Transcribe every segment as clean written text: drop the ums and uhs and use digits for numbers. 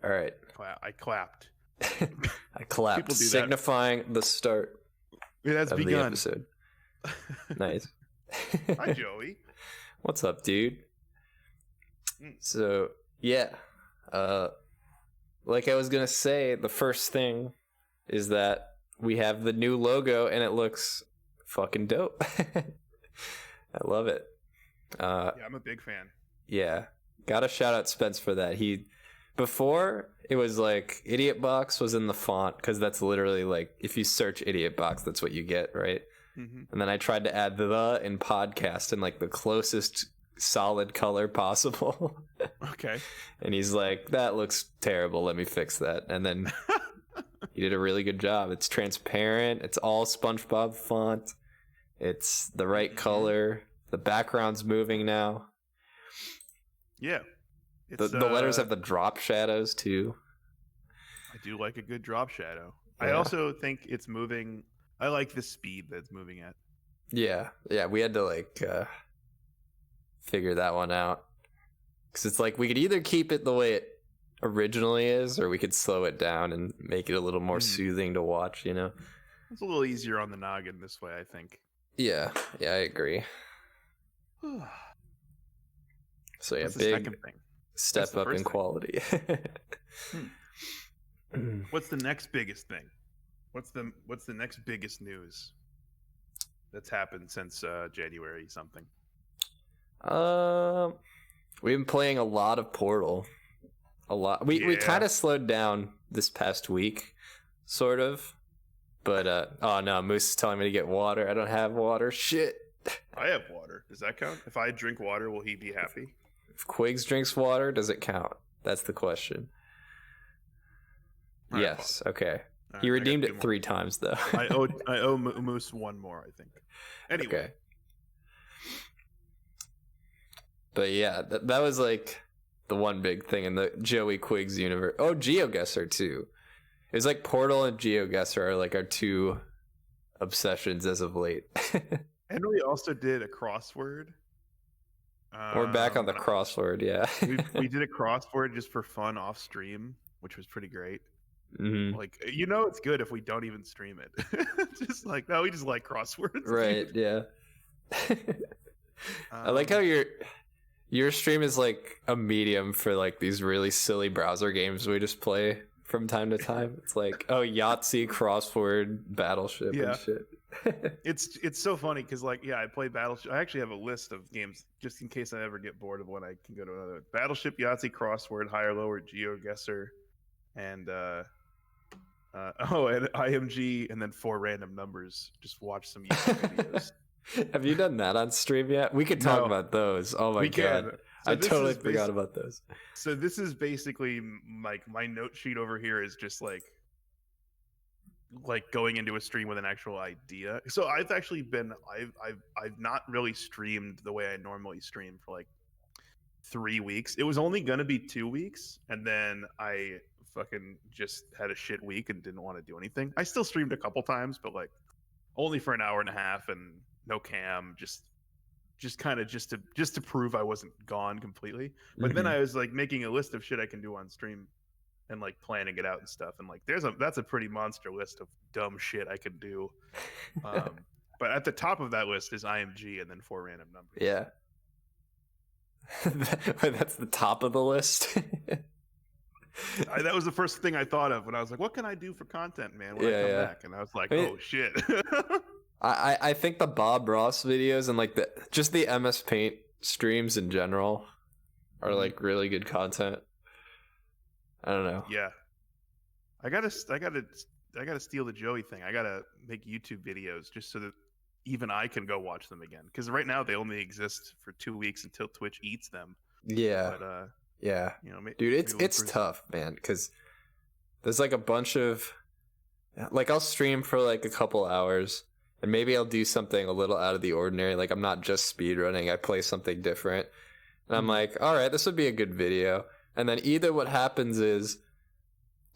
All right. I clapped. I clapped, signifying the start It has of begun. the episode. Nice. Hi, Joey. What's up, dude? So, yeah. Like I was going to say, the first thing is that we have the new logo, and it looks fucking dope. I love it. Yeah, I'm a big fan. Yeah. Gotta shout out Spence for that. Before, it was like Idiot Box was in the font, because that's literally like, if you search Idiot Box, that's what you get, right? Mm-hmm. And then I tried to add the in podcast in like the closest solid color possible. Okay. And he's like, that looks terrible. Let me fix that. And then he did a really good job. It's transparent. It's all SpongeBob font. It's the right color. The background's moving now. Yeah. The letters have the drop shadows too. I do like a good drop shadow. Yeah. I also think it's moving. I like the speed that it's moving at. Yeah. We had to like figure that one out, because it's like we could either keep it the way it originally is, or we could slow it down and make it a little more soothing to watch. You know, it's a little easier on the noggin this way, I think. Yeah, I agree. So yeah, What's the big second thing? Step up in quality. What's the next biggest thing? What's the next biggest news that's happened since January something? We've been playing a lot of Portal. A lot. We kind of slowed down this past week, sort of. But oh no, Moose is telling me to get water. I don't have water. Shit. I have water. Does that count? If I drink water, will he be happy? If Quigs drinks water, does it count? That's the question. Right, yes. Okay. Right, he redeemed it 3 times though. I owe Moose one more, I think. Anyway. Okay. But yeah, that was like the one big thing in the Joey Quigs universe. Oh, GeoGuessr too. It was like Portal and GeoGuessr are like our 2 obsessions as of late. And we also did a crossword. We're back on the crossword, yeah. we did a crossword just for fun off stream, which was pretty great. Mm-hmm. Like, it's good if we don't even stream it. Just like, no, we just like crosswords. Right, yeah. I like how your stream is like a medium for like these really silly browser games we just play from time to time. It's like, oh, Yahtzee, crossword, Battleship, and shit. It's so funny because like, yeah, I play Battleship. I actually have a list of games just in case I ever get bored of one. I can go to another. Battleship, Yahtzee, crossword, higher lower, GeoGuessr, and and IMG, and then 4 random numbers. Just watch some YouTube videos. Have you done that on stream yet? We could talk about those. Oh my god. So I totally forgot about those. So this is basically like my note sheet over here is just like going into a stream with an actual idea. So I've actually been I've not really streamed the way I normally stream for like 3 weeks. It was only gonna be 2 weeks, and then I fucking just had a shit week and didn't want to do anything. I still streamed a couple times, but like only for an hour and a half and no cam, just to prove I wasn't gone completely. But then I was like making a list of shit I can do on stream and like planning it out and stuff, and like that's a pretty monster list of dumb shit I could do. But at the top of that list is IMG and then 4 random numbers. Yeah. That's the top of the list. That was the first thing I thought of when I was like, what can I do for content, man, when I come back? And I was like, oh shit. I think the Bob Ross videos and like the MS Paint streams in general are like really good content. I don't know. Yeah. I gotta steal the Joey thing. I gotta make YouTube videos just so that even I can go watch them again. Because right now they only exist for 2 weeks until Twitch eats them. Yeah. But, yeah. Dude, it's tough, man. Because there's like a bunch of like I'll stream for like a couple hours. And maybe I'll do something a little out of the ordinary. Like I'm not just speedrunning. I play something different. And I'm like, all right, this would be a good video. And then either what happens is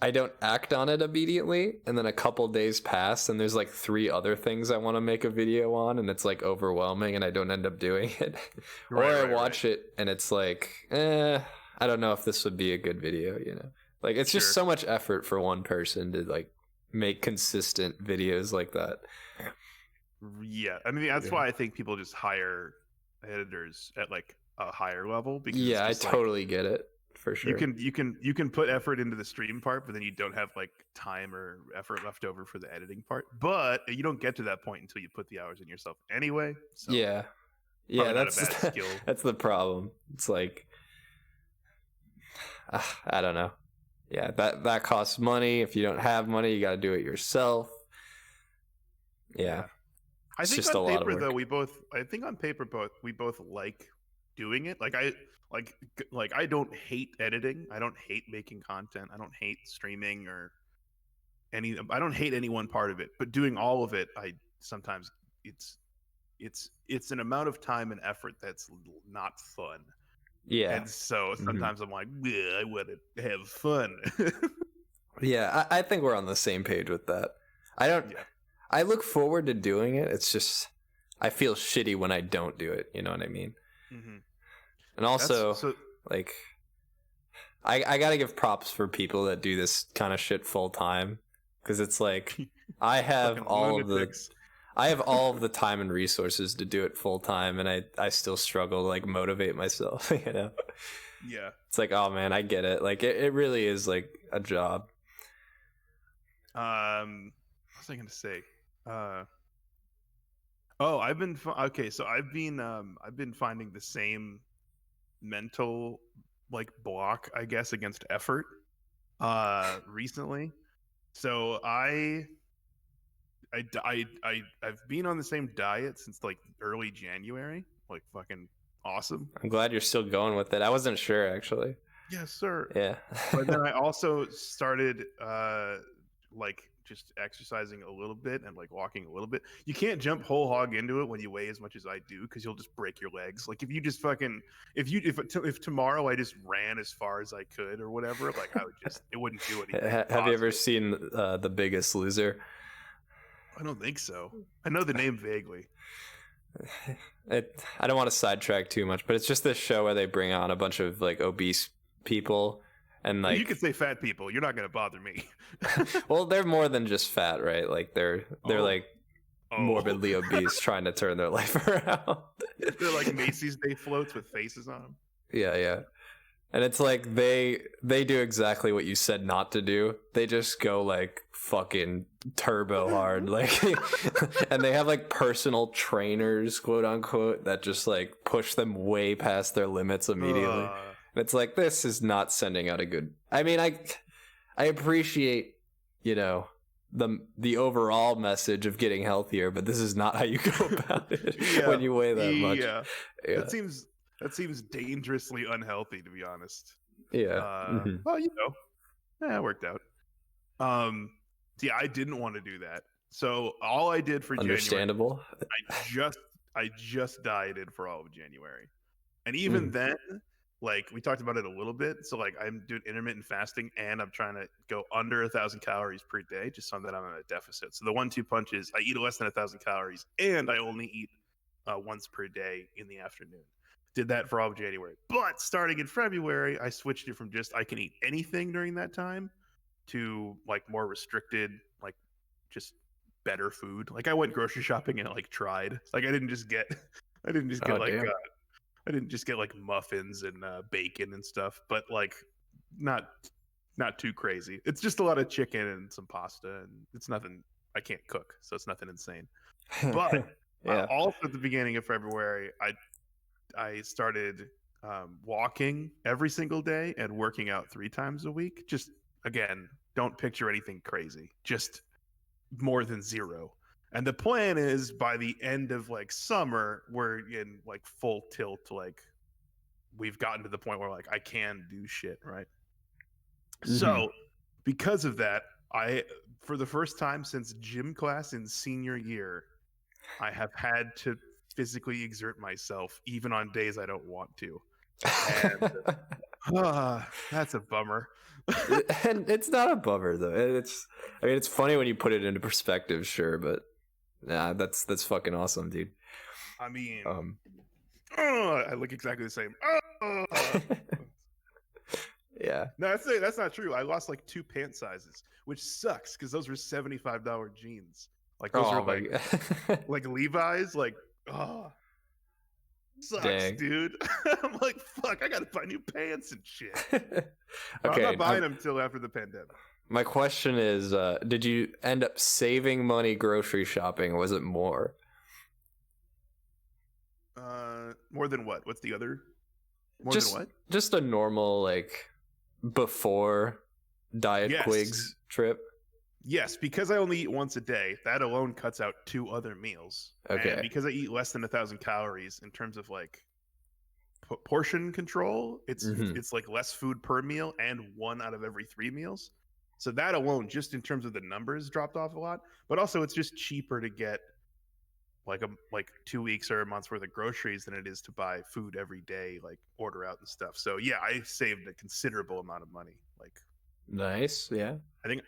I don't act on it immediately. And then a couple days pass and there's like 3 other things I want to make a video on. And it's like overwhelming and I don't end up doing it. Or I watch it and it's like, I don't know if this would be a good video, Like, it's just Sure. so much effort for one person to like make consistent videos like that. Yeah, I mean that's Yeah. why I think people just hire editors at like a higher level, because it's Yeah, I just like totally get it for sure. you can put effort into the stream part, but then you don't have like time or effort left over for the editing part. But you don't get to that point until you put the hours in yourself anyway. So Yeah, probably not a that's bad skill. that's the problem. It's like I don't know. Yeah, that costs money. If you don't have money, you got to do it yourself. Yeah. I It's think just a on lot of paper though work. I think on paper we both like doing it. Like I don't hate editing. I don't hate making content. I don't hate streaming or I don't hate any one part of it, but doing all of it, I sometimes it's it's an amount of time and effort that's not fun. Yeah. And so Mhm. sometimes I'm like, "Bleh, I want to have fun." Yeah, I think we're on the same page with that. I don't. Yeah. I look forward to doing it. It's just I feel shitty when I don't do it. You know what I mean? Mm-hmm. And also, So like, I gotta give props for people that do this kind of shit full time, because it's like I have fucking all of the lunatics. I have all of the time and resources to do it full time, and I still struggle to like motivate myself. You know? Yeah. It's like, oh man, I get it. Like it really is like a job. What was I gonna say? Oh, okay. So I've been finding the same mental like block, I guess, against effort recently. So I've been on the same diet since like early January. Like fucking awesome. I'm glad you're still going with it. I wasn't sure actually. Yes, sir. Yeah. But then I also started like just exercising a little bit and like walking a little bit. You can't jump whole hog into it when you weigh as much as I do, because you'll just break your legs. Like if you just fucking if tomorrow I just ran as far as I could or whatever, like I would just it wouldn't do anything. Have you ever seen The Biggest Loser? I don't think so. I know the name vaguely. I don't want to sidetrack too much, but it's just this show where they bring on a bunch of like obese people, and like You could say fat people. You're not gonna bother me. well, they're more than just fat, right? Like they're like morbidly obese, trying to turn their life around. They're like Macy's Day floats with faces on them. Yeah. And it's like they do exactly what you said not to do. They just go like fucking turbo hard, like, and they have like personal trainers, quote unquote, that just like push them way past their limits immediately. And it's like, this is not sending out a good. I mean, I appreciate, you know, the overall message of getting healthier, but this is not how you go about it when you weigh that much. Yeah. That seems dangerously unhealthy, to be honest. Yeah. Well, you know, it worked out. See, I didn't want to do that, so all I did for Understandable. January, I just dieted for all of January, and even then, like we talked about it a little bit. So like I'm doing intermittent fasting, and I'm trying to go under 1,000 calories per day, just so that I'm in a deficit. So the 1-2 punch is I eat less than 1,000 calories, and I only eat once per day in the afternoon. Did that for all of January. But starting in February, I switched it from just I can eat anything during that time to like more restricted, like just better food. Like I went grocery shopping and like tried. Like I didn't just get like muffins and bacon and stuff, but like not too crazy. It's just a lot of chicken and some pasta, and it's nothing I can't cook, so it's nothing insane. But also at the beginning of February, I started walking every single day and working out 3 times a week. Just again, don't picture anything crazy. Just more than 0. And the plan is by the end of like summer, we're in like full tilt. Like we've gotten to the point where like I can do shit, right? So because of that, for the first time since gym class in senior year, I have had to physically exert myself even on days I don't want to. And that's a bummer. And it's not a bummer though. It's funny when you put it into perspective, sure, but nah, that's fucking awesome, dude. I mean, I look exactly the same. Yeah. No, that's not true. I lost like 2 pant sizes, which sucks because those were $75 jeans. Like those Oh are my god. like Levi's. Like, oh, sucks, Dang. dude. I'm like, fuck, I gotta buy new pants and shit. I'm Okay. not buying them till after the pandemic. My question is, did you end up saving money grocery shopping? Or was it more? More than what? What's the other? More Just, than what? just a normal like before Diet Yes. Quigs trip. Yes, because I only eat once a day, that alone cuts out 2 other meals. Okay. And because I eat less than 1,000 calories in terms of like portion control, it's like less food per meal and 1 out of every 3 meals. So that alone, just in terms of the numbers, dropped off a lot. But also, it's just cheaper to get like 2 weeks or a month's worth of groceries than it is to buy food every day, like order out and stuff. So yeah, I saved a considerable amount of money. Like, Nice. Yeah.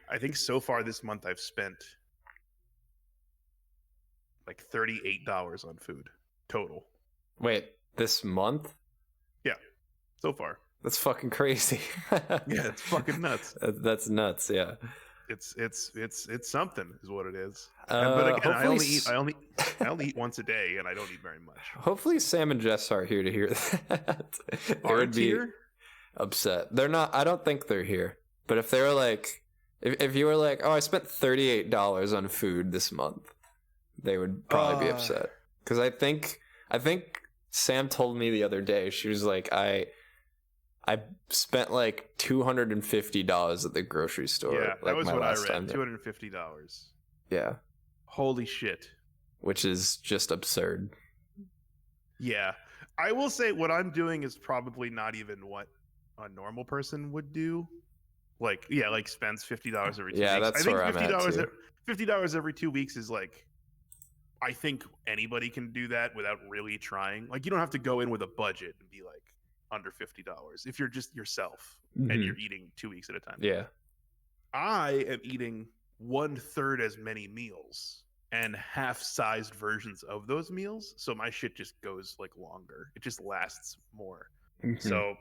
I think so far this month I've spent like $38 on food total. Wait, this month? Yeah, so far. That's fucking crazy. Yeah, it's fucking nuts. That's nuts. Yeah. It's something, is what it is. But But again, I only eat once a day, and I don't eat very much. Hopefully, Sam and Jess are here to hear that. They would be here? upset. They're not. I don't think they're here. But if they were like, if you were like, oh, I spent $38 on food this month, they would probably be upset. Because I think Sam told me the other day, she was like, I spent like $250 at the grocery store. Yeah, like that was my what I last read. time. $250. Yeah, Holy shit. which is just absurd. Yeah. I will say what I'm doing is probably not even what a normal person would do. Like, yeah, like spends $50 every 2 weeks. That's I think where I'm at, too. $50 every 2 weeks is like, I think anybody can do that without really trying. Like, you don't have to go in with a budget and be like under $50 if you're just yourself and you're eating 2 weeks at a time. Yeah. I am eating 1/3 as many meals and half-sized versions of those meals, so my shit just goes like longer. It just lasts more. So,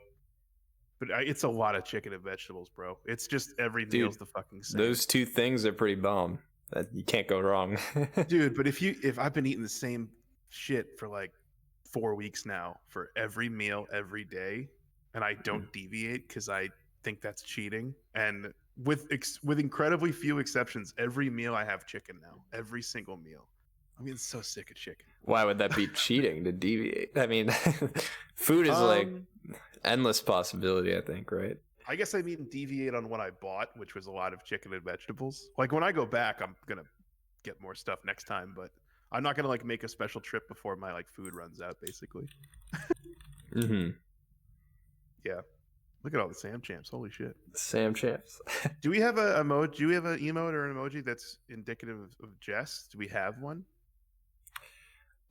but it's a lot of chicken and vegetables, bro. It's just every meal's the fucking same. Those 2 things are pretty bomb. You can't go wrong. Dude, but if I've been eating the same shit for like 4 weeks now for every meal every day, and I don't deviate because I think that's cheating, and with incredibly few exceptions, every meal I have chicken now. Every single meal. I'm getting so sick of chicken. Why would that be cheating to deviate? I mean, food is like endless possibility, I think, right? I guess I mean deviate on what I bought, which was a lot of chicken and vegetables. Like when I go back, I'm gonna get more stuff next time, but I'm not gonna like make a special trip before my like food runs out, basically. Yeah. Look at all the Sam champs. Holy shit. Sam champs. Do we have a emoji? Do we have an emote or an emoji that's indicative of Jess? Do we have one?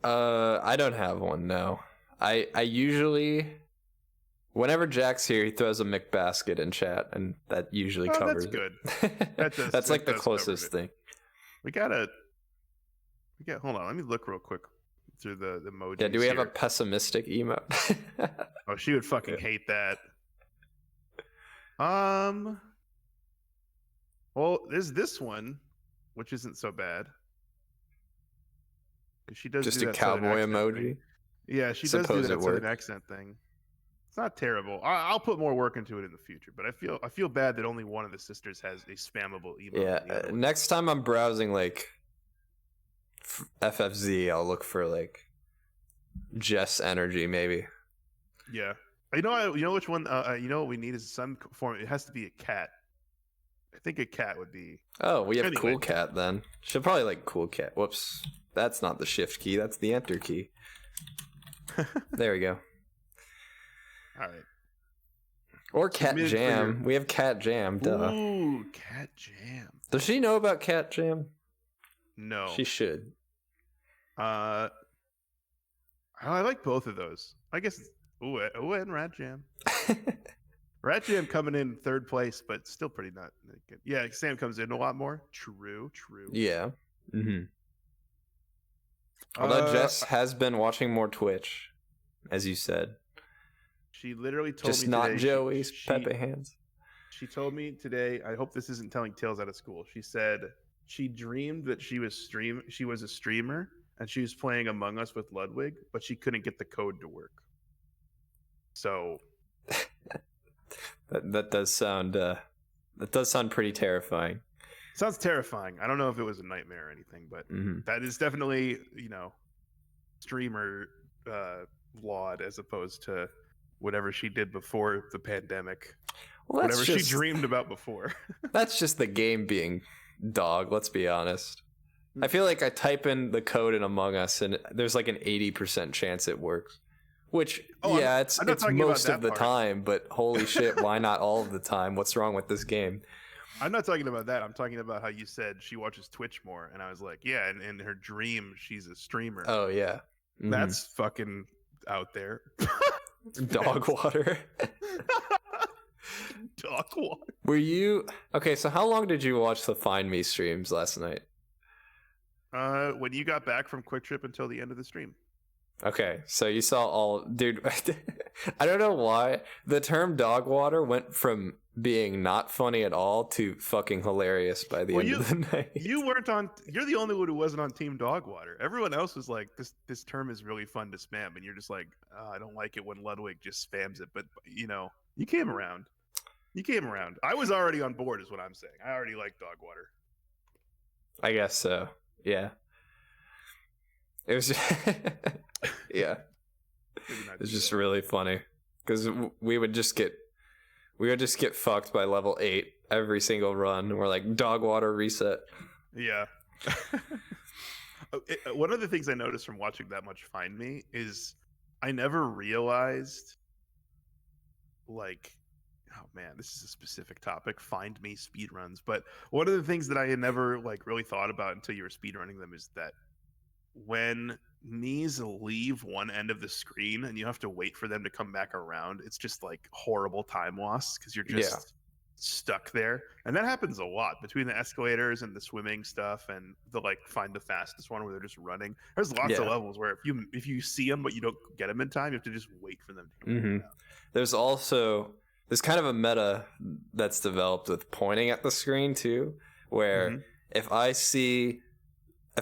I don't have one, no. I usually, whenever Jack's here, he throws a McBasket in chat, and that usually covers that's good. it. That's like the closest thing. We got hold on, let me look real quick through the emojis. Yeah, do we have a pessimistic emote? Oh, she would fucking hate that. Well, there's this one, which isn't so bad. Because she does just do a that cowboy southern accent emoji. thing. Yeah, she does do that southern accent thing. It's not terrible. I'll put more work into it in the future, but I feel bad that only one of the sisters has a spammable emote. Yeah, next time I'm browsing like FFZ, I'll look for like Jess Energy, maybe. Yeah. You know which one? You know what we need is some form. It has to be a cat. I think a cat would be. Oh, we have Cool Cat then. She'll probably like Cool Cat. Whoops, that's not the shift key. That's the enter key. There we go. All right. Or Cat Jam. We have Cat Jam. Duh. Ooh, Cat Jam. Does she know about Cat Jam? No. She should. I like both of those. I guess. Ooh, and Rat Jam. Rat Jam coming in third place, but still pretty not good. Yeah, Sam comes in a lot more. True. Yeah. Although Jess has been watching more Twitch, as you said. She literally told Just me not today. Joey's Pepe hands. She told me today. I hope this isn't telling tales out of school. She said she dreamed that she was a streamer and she was playing Among Us with Ludwig, but she couldn't get the code to work. So that does sound pretty terrifying. Sounds terrifying. I don't know if it was a nightmare or anything, but that is definitely, streamer flawed as opposed to whatever she did before the pandemic. Well, whatever she dreamed about before. That's just the game being dog, let's be honest. I feel like I type in the code in Among Us and there's like an 80% chance it works. Which, it's most of the time, but holy shit, why not all of the time? What's wrong with this game? I'm not talking about that. I'm talking about how you said she watches Twitch more. And I was like, yeah, and in her dream, she's a streamer. Oh, yeah. Mm-hmm. That's fucking out there. Dog water. Dog water. Were you... Okay, so how long did you watch the Find Me streams last night? When you got back from Quick Trip until the end of the stream. Okay, so you saw all... Dude, I don't know why. The term dog water went from being not funny at all to fucking hilarious by the end of the night. You're the only one who wasn't on Team Dog Water. Everyone else was like, this term is really fun to spam. And you're just like, I don't like it when Ludwig just spams it. But, you came around. I was already on board is what I'm saying. I already like Dog Water. I guess so. Yeah. It was yeah. It's just really funny because we would just get fucked by level 8 every single run. We're like, dog water reset. Yeah. One of the things I noticed from watching that much Find Me is I never realized, like, oh man, this is a specific topic, Find Me speedruns. But one of the things that I had never really thought about until you were speedrunning them is that when knees leave one end of the screen and you have to wait for them to come back around, it's just like horrible time loss because you're just stuck there. And that happens a lot between the escalators and the swimming stuff and the find the fastest one where they're just running. There's lots of levels where if you see them but you don't get them in time, you have to just wait for them to come out. There's kind of a meta that's developed with pointing at the screen too, where if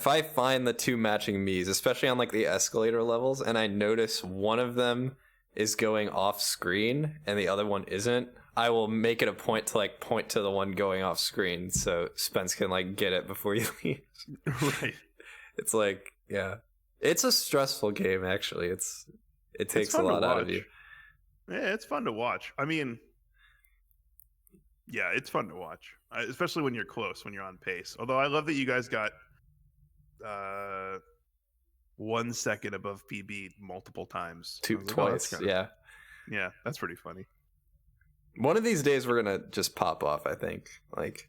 I find the two matching Miis, especially on the escalator levels, and I notice one of them is going off screen and the other one isn't, I will make it a point to point to the one going off screen so Spence can get it before you leave. Right. It's it's a stressful game actually. It takes a lot out of you. Yeah, it's fun to watch. I mean, yeah, it's fun to watch, especially when you're close, when you're on pace. Although I love that you guys got 1 second above PB multiple times. Twice, yeah, that's pretty funny. One of these days we're gonna just pop off, I think. Just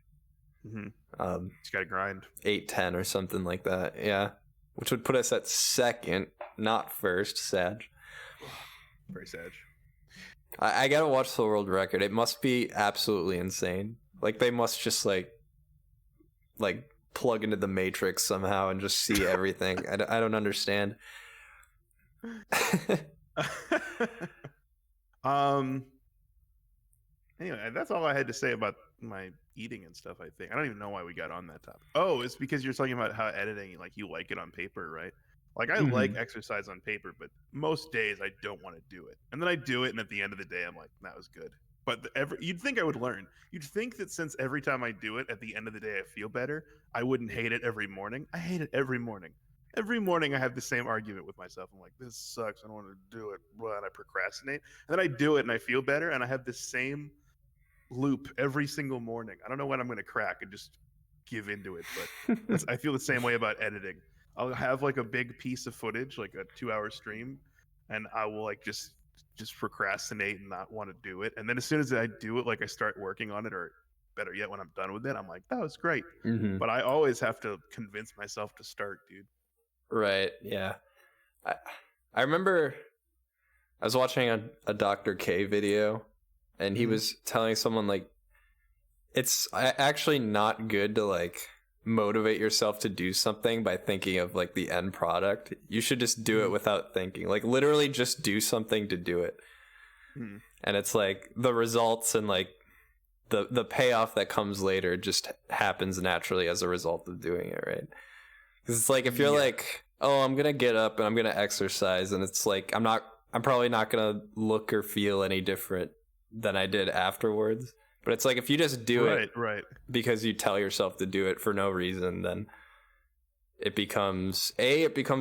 gotta grind 8-10 or something like that. Yeah, which would put us at second, not first. Sadge. Very Sadge. I gotta watch the world record. It must be absolutely insane. They must just plug into the Matrix somehow and just see everything. I don't understand. Anyway, that's all I had to say about my eating and stuff. I think I don't even know why we got on that topic. Oh, it's because you're talking about how editing, you like it on paper, right? I like exercise on paper, but most days I don't want to do it. And then I do it, and at the end of the day, I'm like, that was good. But you'd think I would learn. You'd think that since every time I do it, at the end of the day, I feel better, I wouldn't hate it every morning. I hate it every morning. Every morning I have the same argument with myself. I'm like, this sucks. I don't want to do it. And I procrastinate. And then I do it, and I feel better, and I have the same loop every single morning. I don't know when I'm going to crack and just give into it, but I feel the same way about editing. I'll have a big piece of footage, a 2-hour stream, and I will just procrastinate and not want to do it. And then as soon as I do it, I start working on it, or better yet, when I'm done with it, I'm like, that was great. But I always have to convince myself to start, dude. Right. Yeah. I remember I was watching a Dr. K video, and he was telling someone it's actually not good to motivate yourself to do something by thinking of the end product. You should just do it without thinking. Literally just do something to do it. Hmm. And it's like the results and like the payoff that comes later just happens naturally as a result of doing it, right? Because it's like if you're like, oh, I'm gonna get up and I'm gonna exercise, and it's like I'm probably not gonna look or feel any different than I did afterwards. But it's like if you just do it because you tell yourself to do it for no reason, then it becomes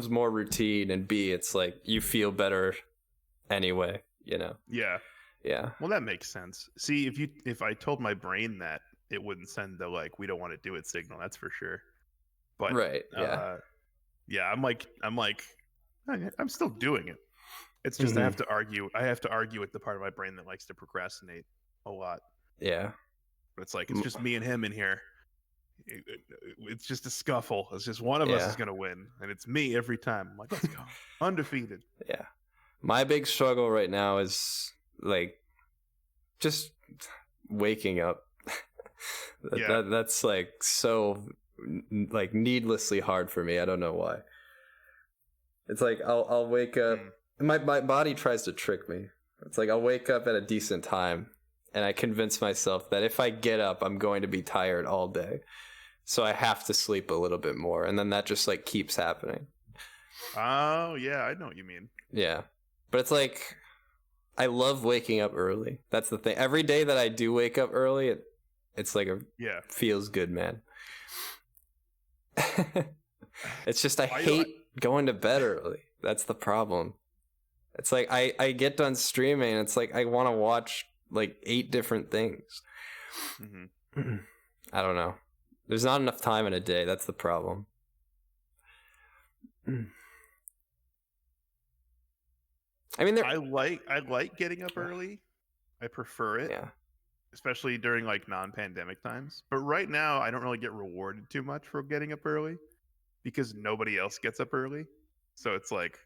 more routine, and B, it's like you feel better anyway, you know? Yeah. Yeah. Well, that makes sense. See, if I told my brain that, it wouldn't send the like we don't want to do it signal. That's for sure. But right. Yeah. Yeah. I'm still doing it. It's just I have to argue. I have to argue with the part of my brain that likes to procrastinate a lot. Yeah. But it's like it's just me and him in here. It's just a scuffle. It's just one of us is gonna win, and it's me every time. I'm like, let's go, undefeated. Yeah. My big struggle right now is like just waking up. That's like so like needlessly hard for me. I don't know why. It's like I'll wake up. My body tries to trick me. It's like I'll wake up at a decent time, and I convince myself that if I get up, I'm going to be tired all day. So I have to sleep a little bit more, and then that just like keeps happening. Oh yeah, I know what you mean. Yeah. But it's like I love waking up early. That's the thing. Every day that I do wake up early, it's like feels good, man. It's just I hate going to bed early. That's the problem. It's like I get done streaming, and it's like I want to watch like 8 different things. Mm-hmm. I don't know. There's not enough time in a day. That's the problem. I mean, I like getting up early. I prefer it. Yeah. Especially during like non-pandemic times. But right now, I don't really get rewarded too much for getting up early because nobody else gets up early. So it's like,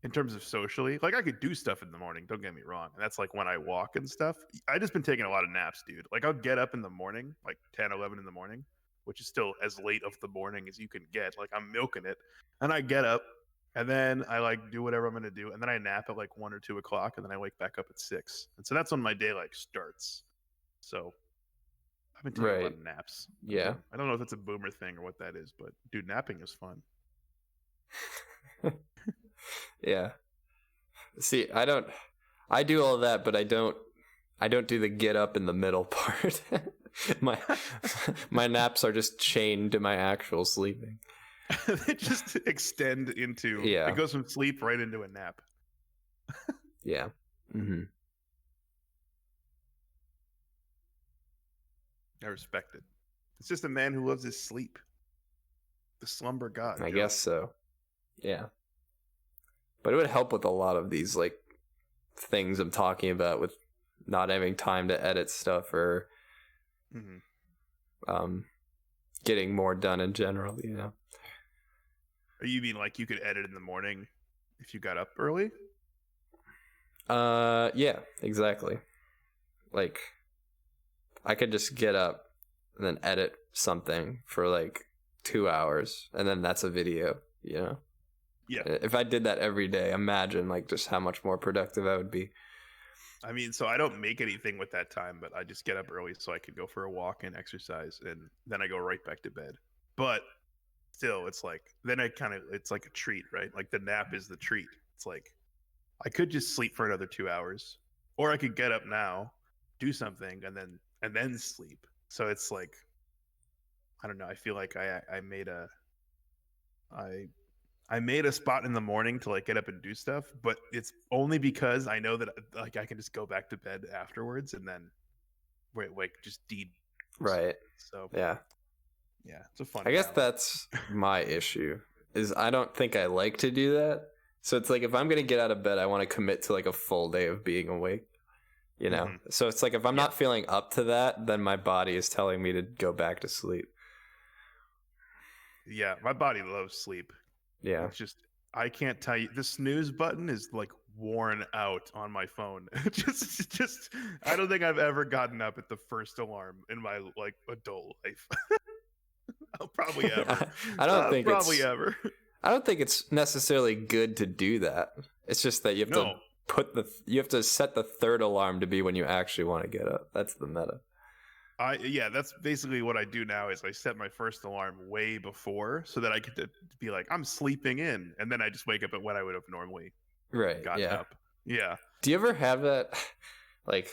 in terms of socially, like I could do stuff in the morning. Don't get me wrong. And that's like when I walk and stuff. I just been taking a lot of naps, dude. Like I'll get up in the morning, like 10, 11 in the morning, which is still as late of the morning as you can get. Like I'm milking it. And I get up. And then I like do whatever I'm gonna do, and then I nap at like 1 or 2 o'clock, and then I wake back up at 6, and so that's when my day like starts. So I've been taking a lot of naps. Yeah, I don't know if it's a boomer thing or what that is, but dude, napping is fun. Yeah. See, I do all that, but I don't do the get up in the middle part. my naps are just chained to my actual sleeping. They just extend into it goes from sleep right into a nap. Yeah. Mm-hmm. I respect it. It's just a man who loves his sleep. The slumber god. I guess so. Yeah. But it would help with a lot of these like things I'm talking about with not having time to edit stuff or getting more done in general, you know. Or you mean like you could edit in the morning if you got up early? Yeah, exactly. Like, I could just get up and then edit something for like 2 hours, and then that's a video, you know? Yeah. If I did that every day, imagine like just how much more productive I would be. I mean, so I don't make anything with that time, but I just get up early so I could go for a walk and exercise, and then I go right back to bed. But still, it's like then it's like a treat, right? Like the nap is the treat. It's like I could just sleep for another 2 hours, or I could get up now, do something, and then sleep. So it's like I don't know. I feel like I made a spot in the morning to like get up and do stuff, but it's only because I know that like I can just go back to bed afterwards and then like just right. So yeah, it's a fun. I guess that's my issue. Is I don't think I like to do that. So it's like if I'm gonna get out of bed, I want to commit to like a full day of being awake. You know. Mm-hmm. So it's like if I'm not feeling up to that, then my body is telling me to go back to sleep. Yeah, my body loves sleep. Yeah. It's just I can't tell you. The snooze button is like worn out on my phone. just I don't think I've ever gotten up at the first alarm in my like adult life. I'll probably ever. I don't think ever. I don't think it's necessarily good to do that. It's just that you have to you have to set the third alarm to be when you actually want to get up. That's the meta. That's basically what I do now is I set my first alarm way before so that I get to be like, I'm sleeping in. And then I just wake up at when I would have normally gotten up. Yeah. Do you ever have that? Like,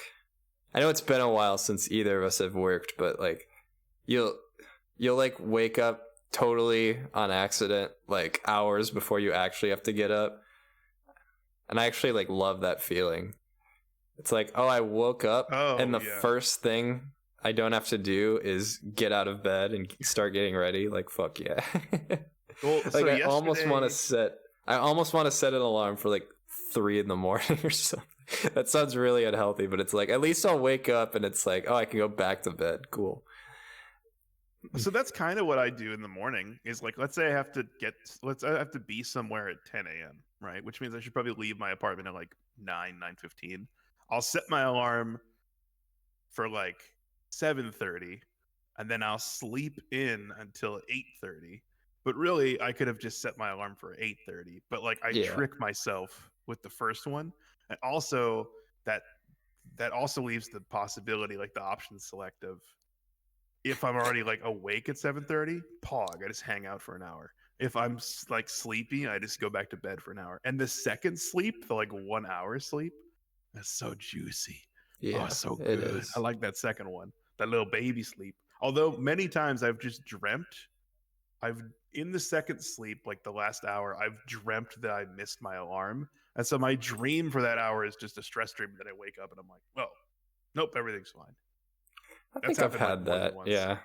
I know it's been a while since either of us have worked, but like, you'll like wake up totally on accident, like hours before you actually have to get up. And I actually like love that feeling. It's like, oh, I woke up and the first thing I don't have to do is get out of bed and start getting ready. Like, fuck yeah. Well, like I almost want to set an alarm for like 3 a.m. or something. That sounds really unhealthy, but it's like, at least I'll wake up and it's like, oh, I can go back to bed. Cool. So that's kind of what I do in the morning is like, let's say I have to be somewhere at 10 a.m. right? Which means I should probably leave my apartment at like 9:15. I'll set my alarm for like 7:30 and then I'll sleep in until 8:30. But really I could have just set my alarm for 8:30, but like I trick myself with the first one. And also that also leaves the possibility, like the option select of, if I'm already like awake at 7:30, I just hang out for an hour. If I'm like sleepy, I just go back to bed for an hour. And the second sleep, the like 1 hour sleep, that's so juicy. Yeah, so good. It is. I like that second one, that little baby sleep. Although many times I've just dreamt, in the second sleep, like the last hour, I've dreamt that I missed my alarm. And so my dream for that hour is just a stress dream that I wake up and I'm like, well, nope, everything's fine. I think I've had that. Yeah.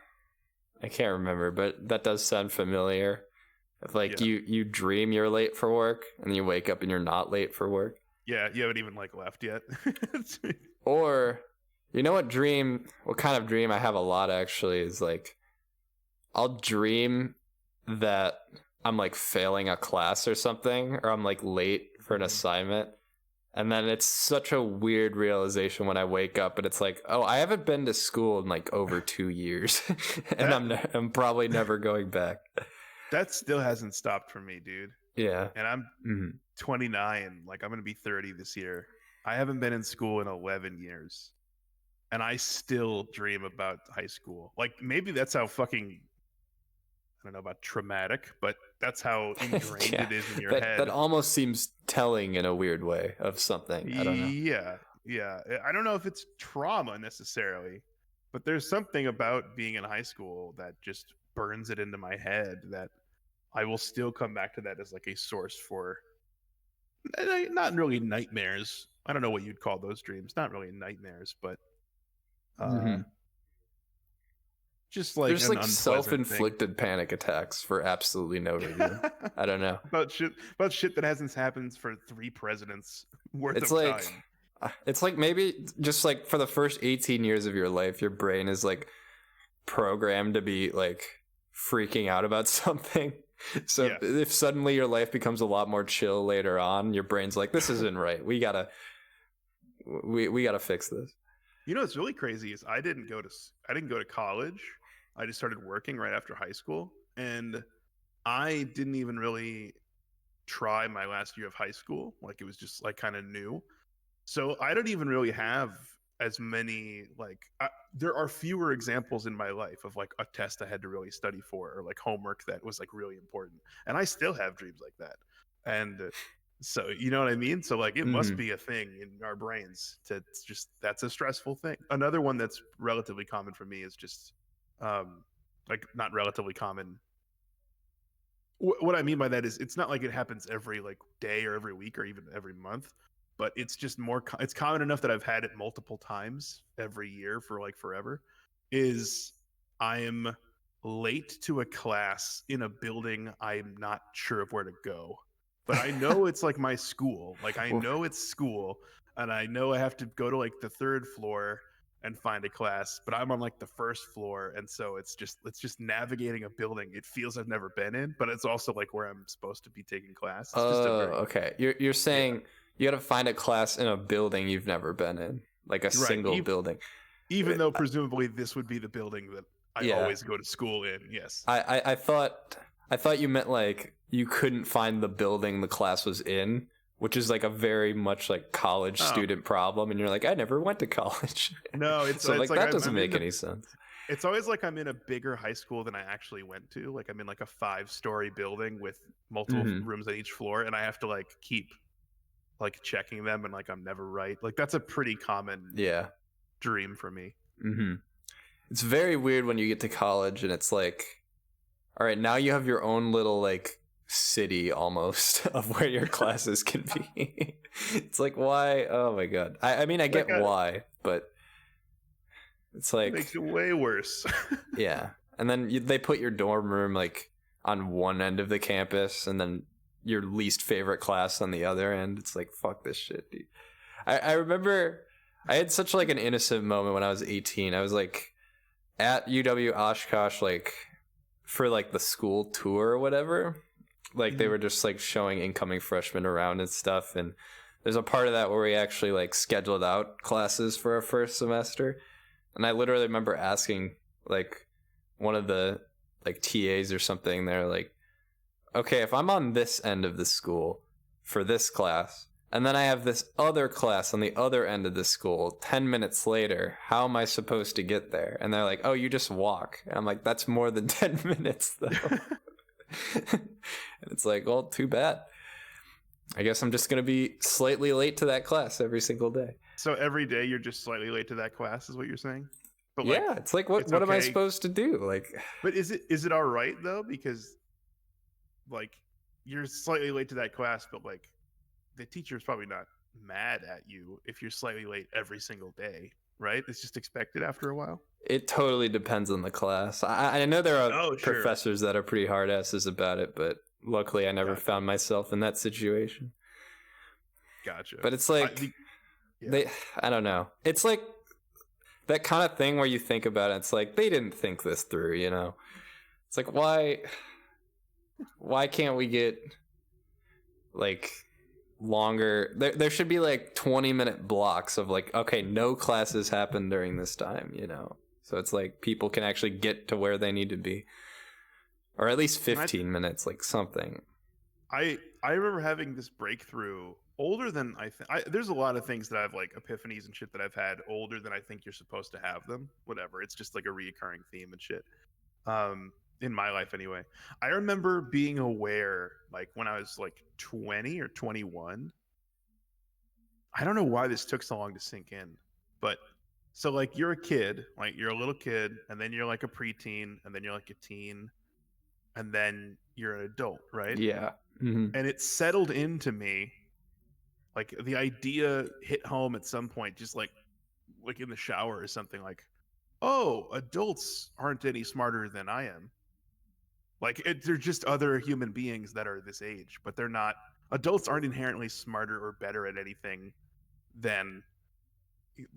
I can't remember, but that does sound familiar. Like you dream you're late for work and then you wake up and you're not late for work. Yeah, you haven't even like left yet. Or you know what kind of dream I have a lot actually is like, I'll dream that I'm like failing a class or something, or I'm like late for an assignment. And then it's such a weird realization when I wake up and it's like, oh, I haven't been to school in like over 2 years and I'm probably never going back. That still hasn't stopped for me, dude. Yeah. And I'm 29, like I'm going to be 30 this year. I haven't been in school in 11 years. And I still dream about high school. Like maybe that's how fucking, I don't know about traumatic, but that's how ingrained it is in your head. That almost seems telling in a weird way of something. I don't know. Yeah. I don't know if it's trauma necessarily, but there's something about being in high school that just burns it into my head that I will still come back to that as like a source for not really nightmares. I don't know what you'd call those dreams. Not really nightmares, but just like there's like self-inflicted panic attacks for absolutely no reason. I don't know. about shit that hasn't happened for 3 presidents worth it's of like time. It's like maybe just like for the first 18 years of your life, your brain is like programmed to be like freaking out about something. So if suddenly your life becomes a lot more chill later on, your brain's like, this isn't right. We gotta fix this. You know what's really crazy is I didn't go to college. I just started working right after high school, and I didn't even really try my last year of high school. Like it was just like kind of new. So I don't even really have as many there are fewer examples in my life of like a test I had to really study for or like homework that was like really important. And I still have dreams like that. And so, you know what I mean? So like it must be a thing in our brains that's a stressful thing. Another one that's relatively common for me is just like not relatively common. What I mean by that is it's not like it happens every like day or every week or even every month, but it's just it's common enough that I've had it multiple times every year for like forever. Is I am late to a class in a building I'm not sure of where to go. But I know it's like my school. Like I know it's school, and I know I have to go to like the 3rd floor and find a class, but I'm on like the 1st floor, and so it's just navigating a building it feels I've never been in, but it's also like where I'm supposed to be taking class. Okay. You're saying you got to find a class in a building you've never been in, like a single building. Even though presumably this would be the building that I always go to school in. Yes. I thought you meant like you couldn't find the building the class was in, which is like a very much like college student problem, and you're like, I never went to college. No, it's so it's like that I'm doesn't make in any sense. It's always like I'm in a bigger high school than I actually went to. Like I'm in like a 5-story building with multiple rooms on each floor, and I have to like keep like checking them, and like I'm never right. Like that's a pretty common dream for me. It's very weird when you get to college and it's like, all right, now you have your own little like city almost of where your classes can be. It's like, why? Oh my god. I mean, I get why, but it's like, it makes it way worse. Yeah. And then they put your dorm room like on one end of the campus and then your least favorite class on the other end. It's like, fuck this shit, dude. I remember I had such like an innocent moment when I was 18. I was like at UW Oshkosh, like for like the school tour or whatever. Like they were just like showing incoming freshmen around and stuff. And there's a part of that where we actually like scheduled out classes for our first semester. And I literally remember asking like one of the like TAs or something, they're like, okay, if I'm on this end of the school for this class, and then I have this other class on the other end of the school 10 minutes later, how am I supposed to get there? And they're like, oh, you just walk. And I'm like, that's more than 10 minutes though. And it's like, well, too bad. I guess I'm just going to be slightly late to that class every single day. So every day you're just slightly late to that class is what you're saying? But like, yeah, it's like, what am I supposed to do? Like, but is it all right though? Because like you're slightly late to that class, but like the teacher's probably not mad at you if you're slightly late every single day, right? It's just expected after a while. It totally depends on the class. I know there are professors that are pretty hard asses about it, but luckily I never found myself in that situation. Gotcha. But it's like I don't know. It's like that kind of thing where you think about it, it's like they didn't think this through, you know? It's like why can't we get like longer? There should be like 20-minute blocks of like, okay, no classes happen during this time, you know? So it's like people can actually get to where they need to be. Or at least 15 minutes, like something. I remember having this breakthrough older than I think. There's a lot of things that I've like epiphanies and shit that I've had older than I think you're supposed to have them. Whatever. It's just like a reoccurring theme and shit. In my life anyway. I remember being aware, like when I was like 20 or 21. I don't know why this took so long to sink in, but so like you're a kid, like you're a little kid, and then you're like a preteen, and then you're like a teen, and then you're an adult, right? Yeah. And it settled into me, like the idea hit home at some point, just like in the shower or something, like, oh, adults aren't any smarter than I am. Like they're just other human beings that are this age, but they're not. Adults aren't inherently smarter or better at anything than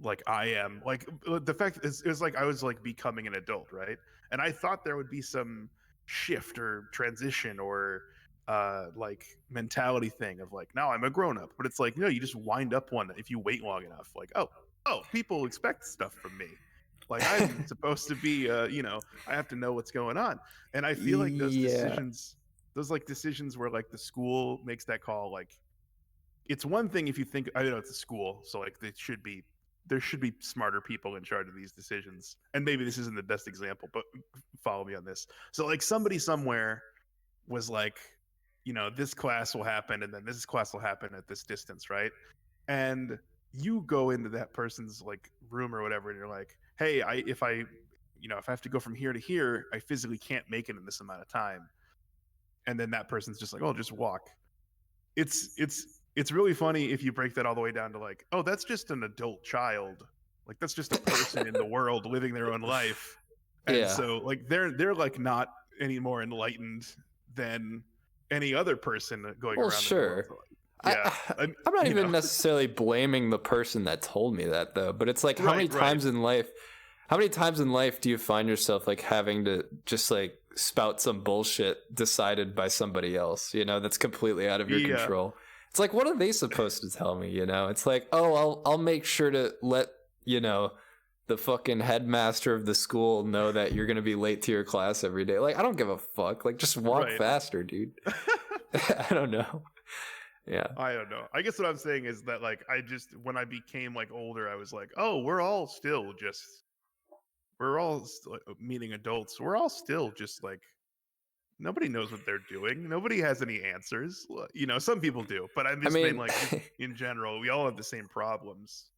like I am. Like the fact is, it was like I was like becoming an adult, right? And I thought there would be some shift or transition or like mentality thing of like, now I'm a grown up. But it's like, you just wind up one if you wait long enough. Like, oh, people expect stuff from me. Like I'm supposed to be, I have to know what's going on. And I feel like those decisions where like the school makes that call, like it's one thing if you think, I know it's a school, so like there should be smarter people in charge of these decisions. And maybe this isn't the best example, but follow me on this. So like somebody somewhere was like, this class will happen and then this class will happen at this distance, right? And you go into that person's like room or whatever and you're like, hey, if I have to go from here to here, I physically can't make it in this amount of time. And then that person's just like, oh, just walk. It's really funny if you break that all the way down to like, oh, that's just an adult child. Like that's just a person in the world living their own life. And so like they're like not any more enlightened than any other person going around. Well, sure. I'm not even necessarily blaming the person that told me that though, but it's like how many times in life do you find yourself like having to just like spout some bullshit decided by somebody else, that's completely out of your control. It's like, what are they supposed to tell me, It's like, oh, I'll make sure to let, the fucking headmaster of the school know that you're going to be late to your class every day. Like, I don't give a fuck. Like, just walk faster, dude. I don't know. Yeah. I don't know. I guess what I'm saying is that like I just when I became like older, I was like, oh, meeting adults. We're all still just like nobody knows what they're doing. Nobody has any answers. You know, some people do, but I'm I just saying mean, like just in general, we all have the same problems.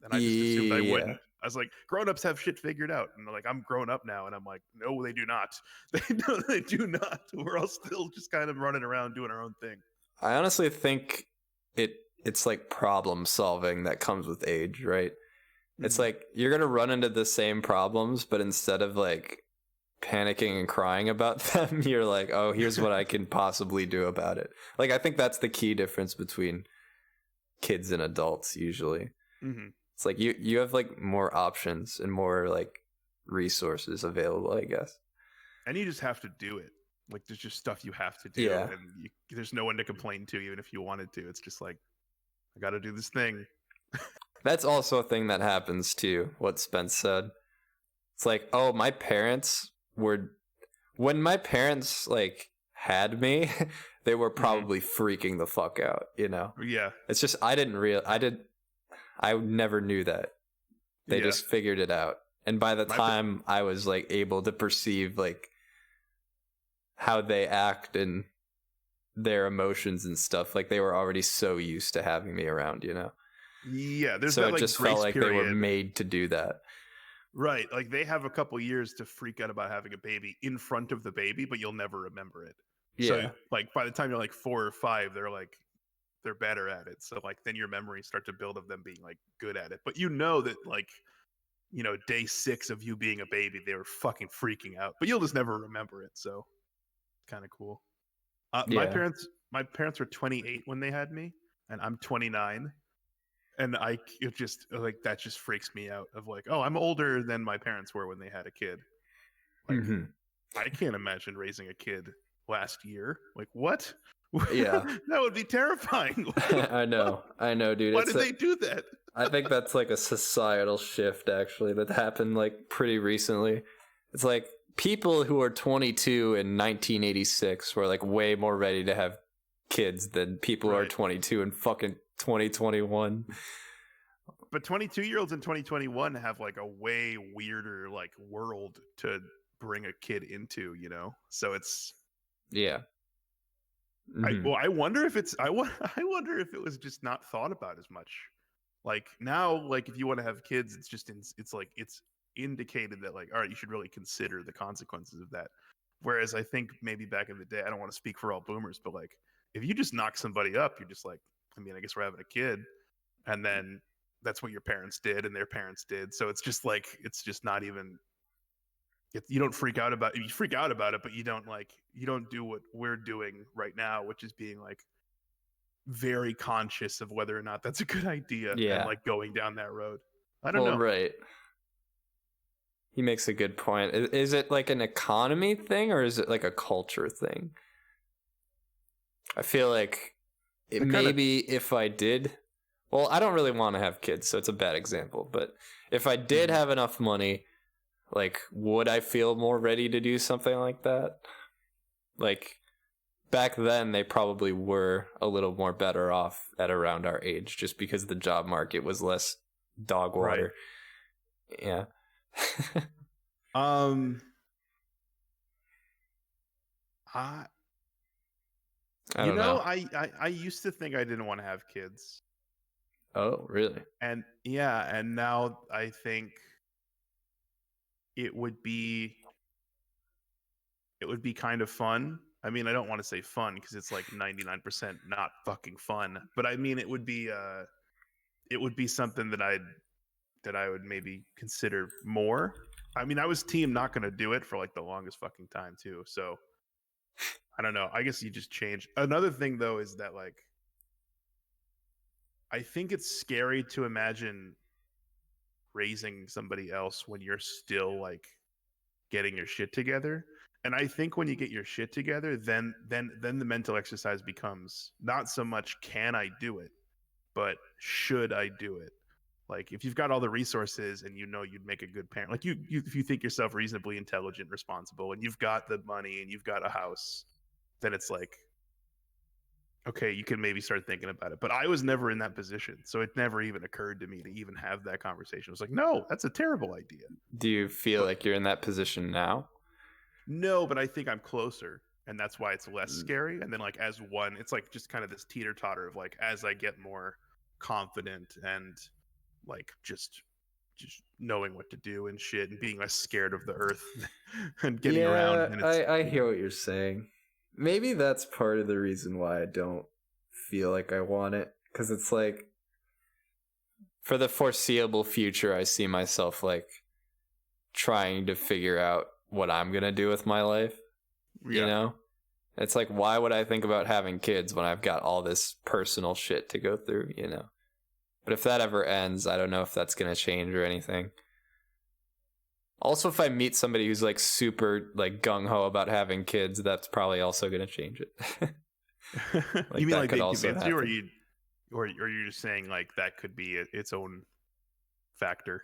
And I just assumed I yeah. wouldn't. I was like, grown-ups have shit figured out. And they're like, I'm grown up now. And I'm like, no, they do not. They do not. We're all still just kind of running around doing our own thing. I honestly think it's like problem solving that comes with age, right? It's like you're gonna run into the same problems, but instead of like panicking and crying about them, you're like, oh, here's what I can possibly do about it. Like, I think that's the key difference between kids and adults usually. Mm-hmm. It's like you have like more options and more like resources available, I guess. And you just have to do it. Like there's just stuff you have to do, Yeah. and there's no one to complain to, even if you wanted to. It's just like I got to do this thing. That's also a thing that happens too, what Spence said. It's like, oh, my parents were when my parents like had me, they were probably freaking the fuck out, you know? Yeah. It's just I never knew that. They just figured it out. And by the time I was like able to perceive like how they act and their emotions and stuff, like they were already so used to having me around, you know? Yeah, there's so that it like just grace felt like period. they were made to do that. Right, like they have a couple years to freak out about having a baby in front of the baby, but you'll never remember it. Yeah. So like by the time you're like 4 or 5, they're better at it. So like then your memories start to build of them being like good at it. But you know that like day 6 of you being a baby, they were fucking freaking out. But you'll just never remember it. So kind of cool. My parents were 28 when they had me, and I'm 29. And it just like that just freaks me out of like, oh, I'm older than my parents were when they had a kid. Like I can't imagine raising a kid last year. Like what? Yeah. That would be terrifying. I know, dude. Why did they do that? I think that's like a societal shift actually that happened like pretty recently. It's like people who are 22 in 1986 were like way more ready to have kids than people who are 22 in fucking 2021. But 22-year-olds in 2021 have like a way weirder like world to bring a kid into, you know? So it's I wonder if it's I wonder if it was just not thought about as much. Like now, like if you want to have kids, it's just it's indicated that like, all right, you should really consider the consequences of that. Whereas I think maybe back in the day, I don't want to speak for all boomers, but like if you just knock somebody up, you're just like, I mean, I guess we're having a kid, and then that's what your parents did and their parents did. So it's just like it's just not even. You don't freak out about it. You freak out about it, but you don't do what we're doing right now, which is being like very conscious of whether or not that's a good idea and like going down that road. I don't know. Right. He makes a good point. Is it like an economy thing or is it like a culture thing? I feel like maybe if I did, well, I don't really want to have kids, so it's a bad example. But if I did have enough money, like, would I feel more ready to do something like that? Like, back then, they probably were a little more better off at around our age, just because the job market was less dog water. Right. Yeah. I used to think I didn't want to have kids. Oh, really? And now I think it would be kind of fun. I mean, I don't want to say fun because it's like 99% not fucking fun, but I mean it would be something that I would maybe consider more. I mean, I was team not going to do it for like the longest fucking time too. So I don't know. I guess you just change. Another thing though is that like I think it's scary to imagine raising somebody else when you're still like getting your shit together. And I think when you get your shit together, then the mental exercise becomes not so much can I do it, but should I do it? Like if you've got all the resources and you know you'd make a good parent, like you if you think yourself reasonably intelligent, responsible, and you've got the money and you've got a house, then it's like, okay, you can maybe start thinking about it. But I was never in that position, so it never even occurred to me to even have that conversation. It was like, no, that's a terrible idea. Do you feel But like you're in that position now? no, but I think I'm closer, and that's why it's less scary. And then like as one, it's like just kind of this teeter totter of like as I get more confident and like just knowing what to do and shit and being less scared of the earth and getting around. Yeah, And it's I hear what you're saying. Maybe that's part of the reason why I don't feel like I want it. Because it's like, for the foreseeable future, I see myself like trying to figure out what I'm going to do with my life. yeah. You know? It's like, why would I think about having kids when I've got all this personal shit to go through, you know? But if that ever ends, I don't know if that's going to change or anything. Also, if I meet somebody who's like super like gung-ho about having kids, that's probably also going to change it. Like, you mean like they convince you, happen. or you're just saying like that could be its own factor?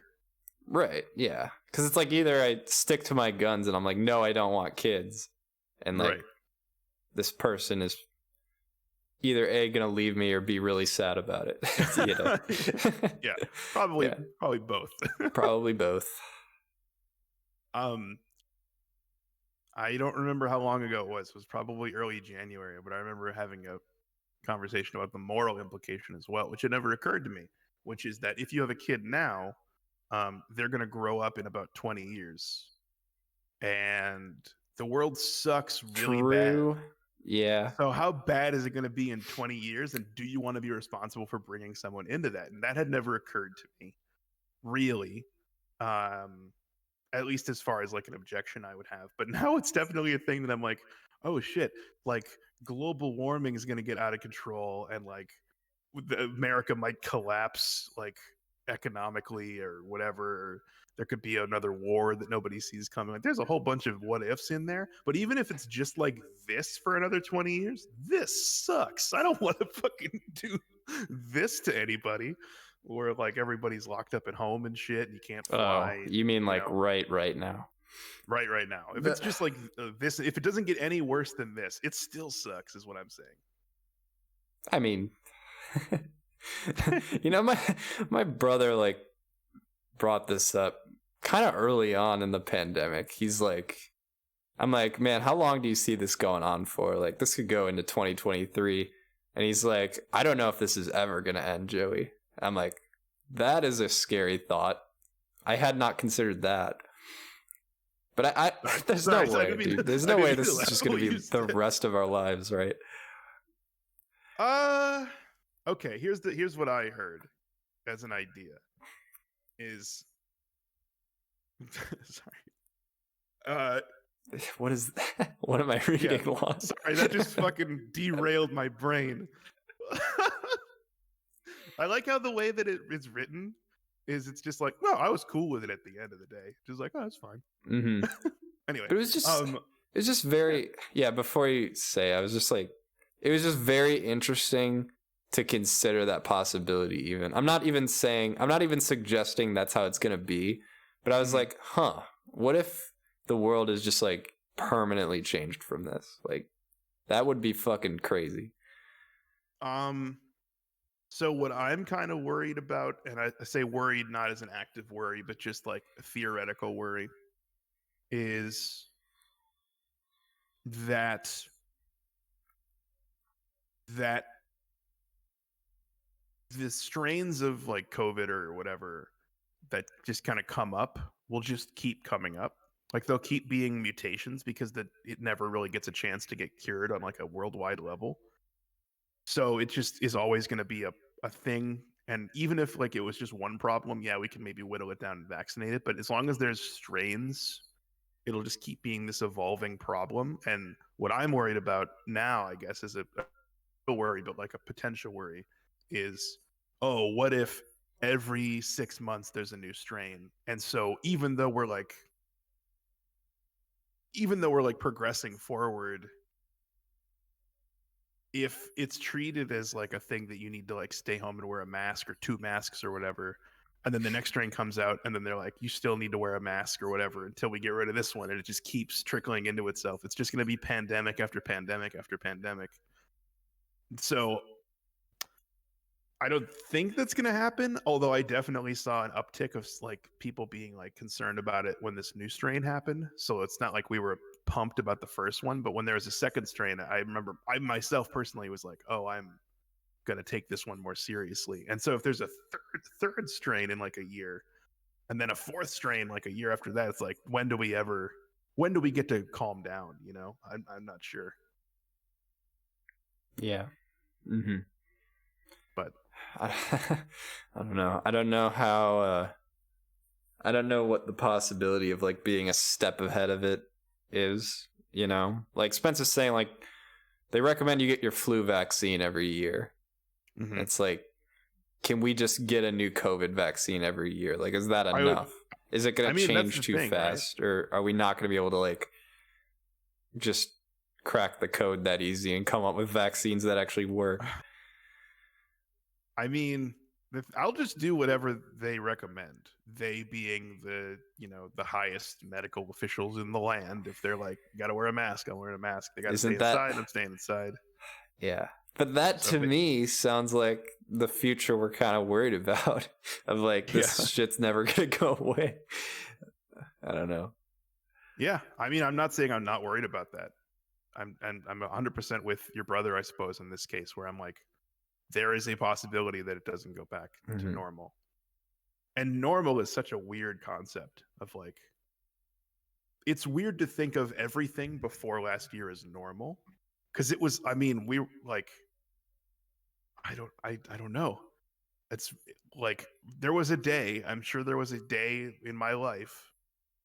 Right, yeah. Because it's like either I stick to my guns and I'm like, no, I don't want kids. And like, right. This person is either A, going to leave me or be really sad about it. You know? Yeah, probably both. Probably both. I don't remember how long ago it was. It was probably early January, but I remember having a conversation about the moral implication as well, which had never occurred to me, which is that if you have a kid now, they're going to grow up in about 20 years. And the world sucks really True. bad. Yeah. So how bad is it going to be in 20 years? And do you want to be responsible for bringing someone into that? And that had never occurred to me, really. At least as far as like an objection I would have. But now it's definitely a thing that I'm like, oh shit, like global warming is going to get out of control and like America might collapse like economically or whatever. Or there could be another war that nobody sees coming. Like there's a whole bunch of what ifs in there. But even if it's just like this for another 20 years, this sucks. I don't want to fucking do this to anybody. Where like everybody's locked up at home and shit and you can't fly. You mean like right now? Right now. If it's just like this, if it doesn't get any worse than this, it still sucks is what I'm saying. I mean, you know, my brother like brought this up kind of early on in the pandemic. He's like, I'm like, man, how long do you see this going on for? Like this could go into 2023. And he's like, I don't know if this is ever going to end, Joey. I'm like, that is a scary thought. I had not considered that. But I there's no way, dude. There's no way this is just going to be the rest of our lives, right? Okay, here's what I heard as an idea is sorry. What is that? What am I reading? Yeah, sorry, that just fucking derailed my brain. I like how the way that it's written is it's just like, no, I was cool with it at the end of the day. Just like, oh, that's fine. Mm-hmm. Anyway. But it's just very, yeah, before you say, I was just like, it was just very interesting to consider that possibility even. I'm not even suggesting that's how it's going to be, but I was like, huh, what if the world is just like permanently changed from this? Like, that would be fucking crazy. So what I'm kind of worried about, and I say worried not as an active worry, but just like a theoretical worry, is that the strains of like COVID or whatever that just kind of come up will just keep coming up. Like they'll keep being mutations because it never really gets a chance to get cured on like a worldwide level. So it just is always going to be a thing. And even if like it was just one problem, yeah, we can maybe whittle it down and vaccinate it. But as long as there's strains, it'll just keep being this evolving problem. And what I'm worried about now, I guess, is a worry, but like a potential worry is, oh, what if every 6 months there's a new strain? And so even though we're like progressing forward, if it's treated as like a thing that you need to like stay home and wear a mask or 2 masks or whatever, and then the next strain comes out and then they're like, you still need to wear a mask or whatever until we get rid of this one, and it just keeps trickling into itself. It's just going to be pandemic after pandemic after pandemic. So I don't think that's going to happen, although I definitely saw an uptick of like people being like concerned about it when this new strain happened. So it's not like we were pumped about the first one, but when there was a second strain, I remember I myself personally was like, "Oh, I'm going to take this one more seriously." And so if there's a third strain in like a year and then a fourth strain like a year after that, it's like when do we get to calm down, you know? I'm not sure. Yeah. Mhm. But I don't know. I don't know how. I don't know what the possibility of like being a step ahead of it is. You know, like Spencer's saying, like they recommend you get your flu vaccine every year. mm-hmm. It's like, can we just get a new COVID vaccine every year? Like, is that enough? Is it going to change too fast, right? Or are we not going to be able to like just crack the code that easy and come up with vaccines that actually work? I mean, I'll just do whatever they recommend. They being the highest medical officials in the land. If they're like, you got to wear a mask, I'm wearing a mask. They got to stay inside, I'm staying inside. Yeah. But that to me sounds like the future we're kind of worried about. Of like, this shit's never going to go away. I don't know. Yeah. I mean, I'm not saying I'm not worried about that. I'm 100% with your brother, I suppose, in this case, where I'm like, there is a possibility that it doesn't go back to normal. And normal is such a weird concept of like, it's weird to think of everything before last year as normal. Cause it was, I mean, we like, I don't know. It's like, I'm sure there was a day in my life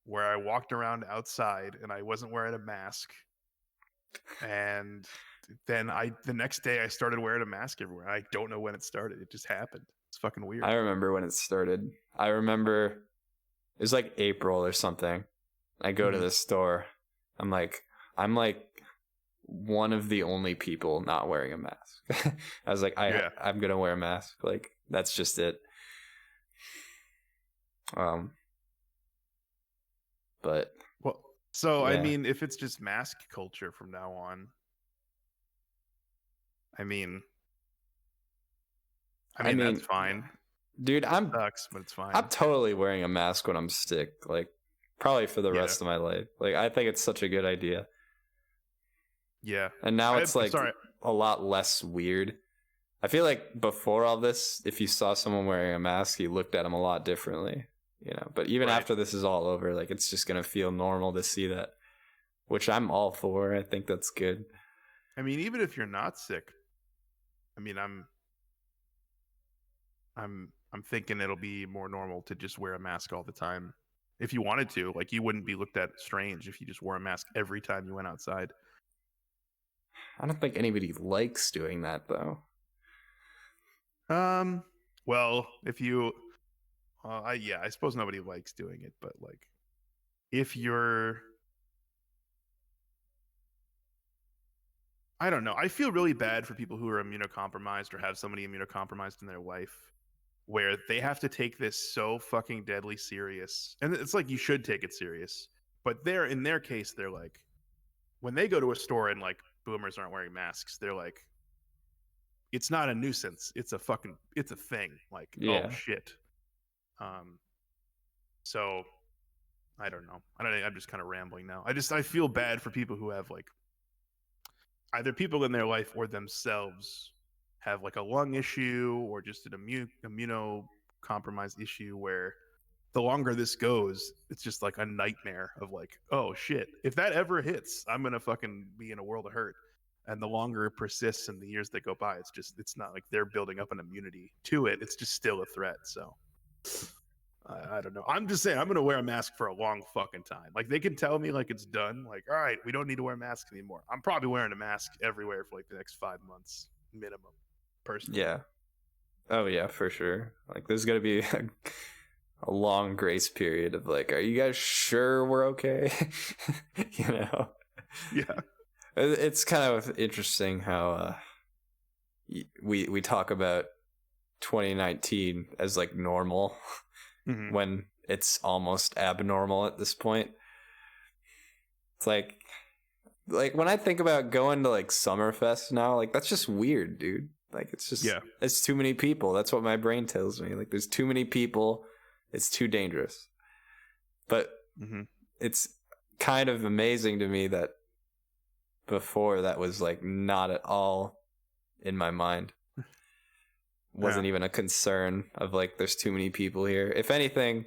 where I walked around outside and I wasn't wearing a mask. And then the next day I started wearing a mask everywhere. I don't know when it started. It just happened. It's fucking weird. I remember when it started. I remember it was like April or something. I go to the store. I'm like one of the only people not wearing a mask. I was like, I'm gonna wear a mask. Like that's just it. But well, so I mean, if it's just mask culture from now on, I mean, that's fine. Dude, sucks, but it's fine. I'm totally wearing a mask when I'm sick, like probably for the rest of my life. Like I think it's such a good idea. Yeah. And now it's like a lot less weird. I feel like before all this, if you saw someone wearing a mask, you looked at them a lot differently, you know. But even after this is all over, like it's just going to feel normal to see that, which I'm all for. I think that's good. I mean, even if you're not sick, I mean, I'm thinking it'll be more normal to just wear a mask all the time. If you wanted to, like you wouldn't be looked at strange if you just wore a mask every time you went outside. I don't think anybody likes doing that though. Well, if you I suppose nobody likes doing it, but like if you're I don't know. I feel really bad for people who are immunocompromised or have somebody immunocompromised in their life where they have to take this so fucking deadly serious. And it's like you should take it serious. But in their case, they're like, when they go to a store and like boomers aren't wearing masks, they're like, it's not a nuisance. It's a thing. Like, oh shit. So I don't know. I'm just kind of rambling now. I feel bad for people who have like either people in their life or themselves have like a lung issue or just an immunocompromised issue where the longer this goes, it's just like a nightmare of like, oh shit, if that ever hits, I'm gonna fucking be in a world of hurt. And the longer it persists and the years that go by, it's not like they're building up an immunity to it. It's just still a threat. So I don't know. I'm just saying I'm gonna wear a mask for a long fucking time. Like they can tell me like it's done. Like, all right, we don't need to wear masks anymore. I'm probably wearing a mask everywhere for like the next 5 months minimum. Personally. Yeah. Oh yeah, for sure. Like there's gonna be a long grace period of like, are you guys sure we're okay? You know? Yeah. It's kind of interesting how we talk about 2019 as like normal when it's almost abnormal at this point. It's like like when I think about going to like Summerfest now, like that's just weird, dude. Like it's just it's too many people. That's what my brain tells me. Like there's too many people. It's too dangerous. But it's kind of amazing to me that before that was like not at all in my mind. Wasn't even a concern of like there's too many people here. If anything,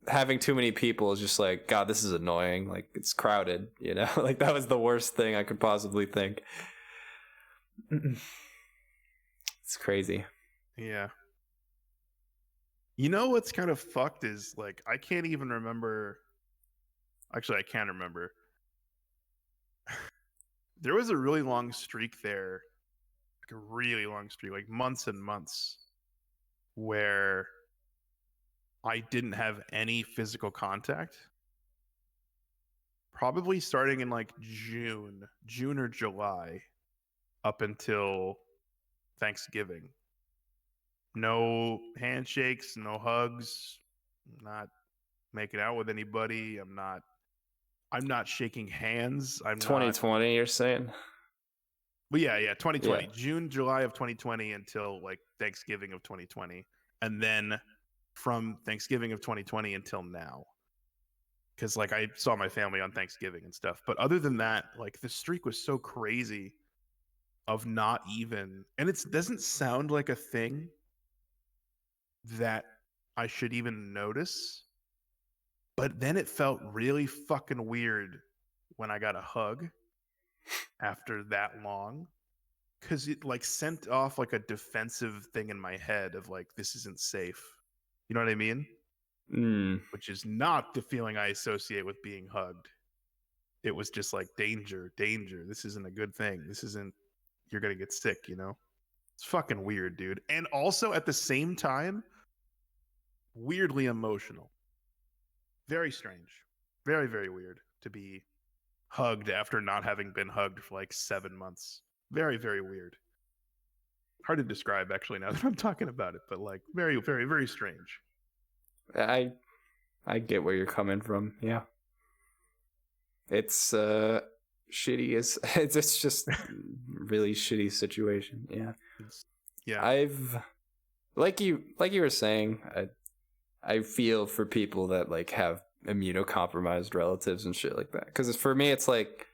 having too many people is just like, God, this is annoying. Like it's crowded, you know? Like that was the worst thing I could possibly think. It's crazy. Yeah. You know what's kind of fucked is like I can't even remember. Actually, I can remember. There was a really long streak there, like a really long streak, like months and months, where I didn't have any physical contact. Probably starting in like June or July, up until Thanksgiving. No handshakes, no hugs, not making out with anybody. I'm not shaking hands. I'm 2020, not, you're saying? But yeah, 2020. Yeah. June, July of 2020 until like Thanksgiving of 2020. And then from Thanksgiving of 2020 until now. Because like I saw my family on Thanksgiving and stuff. But other than that, like the streak was so crazy of not even, and it doesn't sound like a thing that I should even notice. But then it felt really fucking weird when I got a hug after that long. Because it like sent off like a defensive thing in my head of like, this isn't safe. You know what I mean? Which is not the feeling I associate with being hugged. It was just like danger. This isn't a good thing. This isn't, you're going to get sick, you know? It's fucking weird, dude. And also at the same time, weirdly emotional. Very strange. Very, very weird to be hugged after not having been hugged for like 7 months. Very, very weird. Hard to describe actually now that I'm talking about it, but like very, very, very strange. I get where you're coming from. Yeah. It's shitty. It's just really shitty situation. Yeah. Yeah. I've like you were saying, I feel for people that like have immunocompromised relatives and shit like that. Because for me, it's like,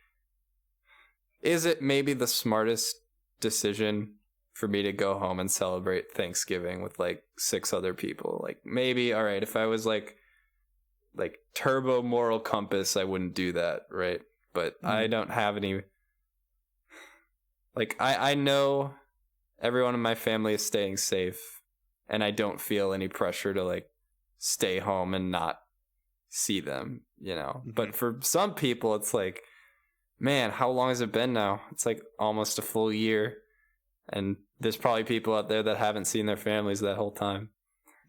is it maybe the smartest decision for me to go home and celebrate Thanksgiving with like 6 other people? Like maybe, all right, if I was like turbo moral compass, I wouldn't do that, right? But I don't have any. Like I know everyone in my family is staying safe, and I don't feel any pressure to like stay home and not see them, you know. But for some people, it's like, man, how long has it been now? It's like almost a full year, and there's probably people out there that haven't seen their families that whole time.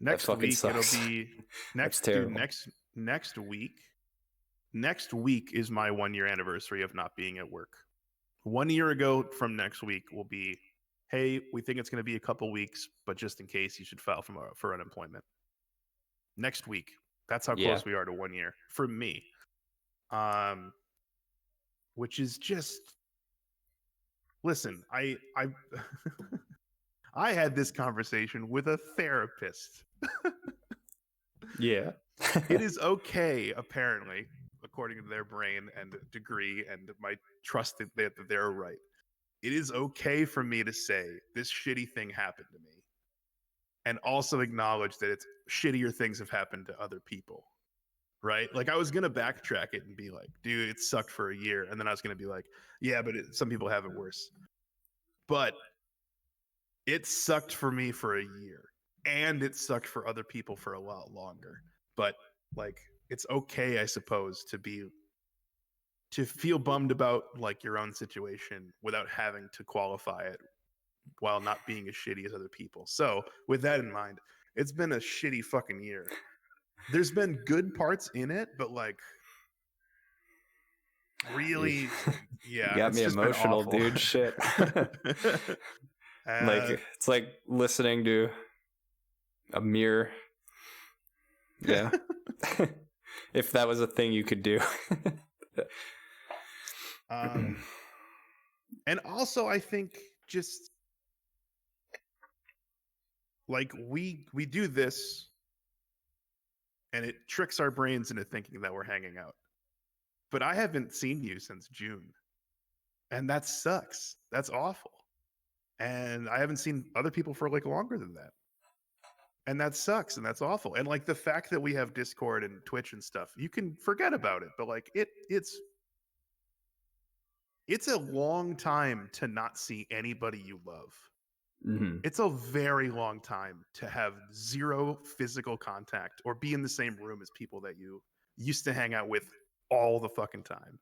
Next week sucks. It'll be next. Dude, next week is my 1 year anniversary of not being at work. 1 year ago from next week will be, hey, we think it's going to be a couple weeks, but just in case, you should file for unemployment. Next week. That's how close we are to 1 year for me. Which is just, listen, I I had this conversation with a therapist. Yeah. It is okay, apparently, according to their brain and degree and my trust that they're right. It is okay for me to say this shitty thing happened to me and also acknowledge that it's shittier things have happened to other people. Right? Like I was going to backtrack it and be like, dude, it sucked for a year. And then I was going to be like, yeah, but some people have it worse. But it sucked for me for a year and it sucked for other people for a lot longer. But like, it's okay, I suppose, to feel bummed about like your own situation without having to qualify it while not being as shitty as other people. So with that in mind, it's been a shitty fucking year. There's been good parts in it, but like really, yeah. You got me emotional, dude. Shit. Like it's like listening to a mirror. Yeah. If that was a thing you could do. And also I think just like we do this and it tricks our brains into thinking that we're hanging out. But I haven't seen you since June. And that sucks. That's awful. And I haven't seen other people for like longer than that. And that sucks and that's awful. And like the fact that we have Discord and Twitch and stuff, you can forget about it, but like it's a long time to not see anybody you love. Mm-hmm. It's a very long time to have zero physical contact or be in the same room as people that you used to hang out with all the fucking time.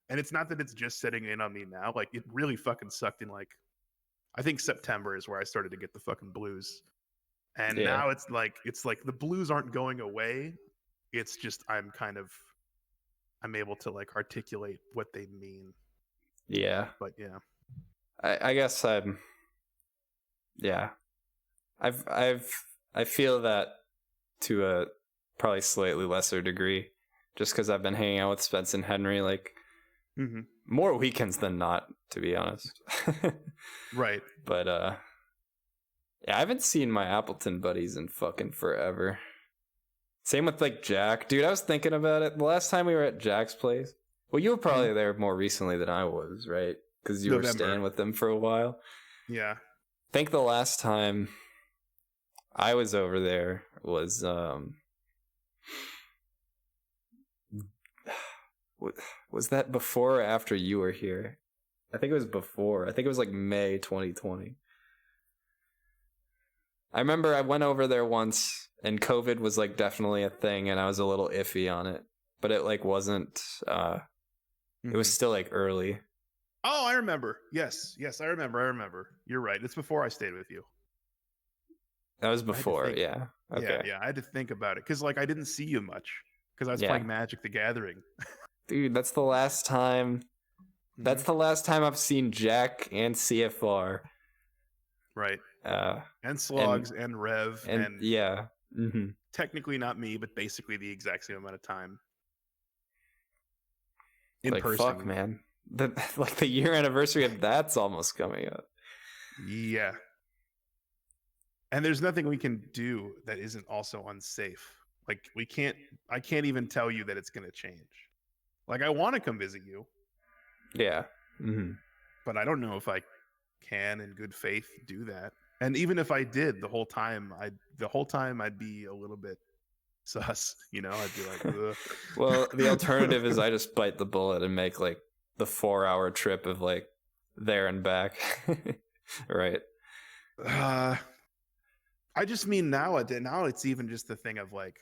And it's not that it's just setting in on me now. Like it really fucking sucked in like, I think September is where I started to get the fucking blues. And now it's like the blues aren't going away. It's just I'm able to like articulate what they mean. Yeah. But yeah. I guess I feel that to a probably slightly lesser degree, just because I've been hanging out with Spence and Henry like more weekends than not, to be honest. Right. But yeah, I haven't seen my Appleton buddies in fucking forever. Same with like Jack, dude. I was thinking about it. The last time we were at Jack's place, well, you were probably there more recently than I was, right? Because you were staying with them for a while. Yeah. I think the last time I was over there was that before or after you were here? I think it was before. I think it was like May 2020. I remember I went over there once and COVID was like definitely a thing and I was a little iffy on it, but it like wasn't it was still like early. Oh, I remember. Yes, I remember. You're right. It's before I stayed with you. That was before, yeah. Okay. Yeah, I had to think about it because like I didn't see you much because I was playing Magic the Gathering. Dude, that's the last time. That's the last time I've seen Jack and CFR. Right. And Slogs and Rev and yeah. Technically not me, but basically the exact same amount of time. In like, person. Fuck, man. The year anniversary of that's almost coming up. Yeah. And there's nothing we can do that isn't also unsafe. Like I can't even tell you that it's going to change. Like I want to come visit you. Yeah. But I don't know if I can in good faith do that. And even if I did the whole time I'd be a little bit sus, you know, I'd be like, ugh. Well, the alternative is I just bite the bullet and make like the 4-hour trip of like there and back. Right. I just mean now it's even just the thing of like,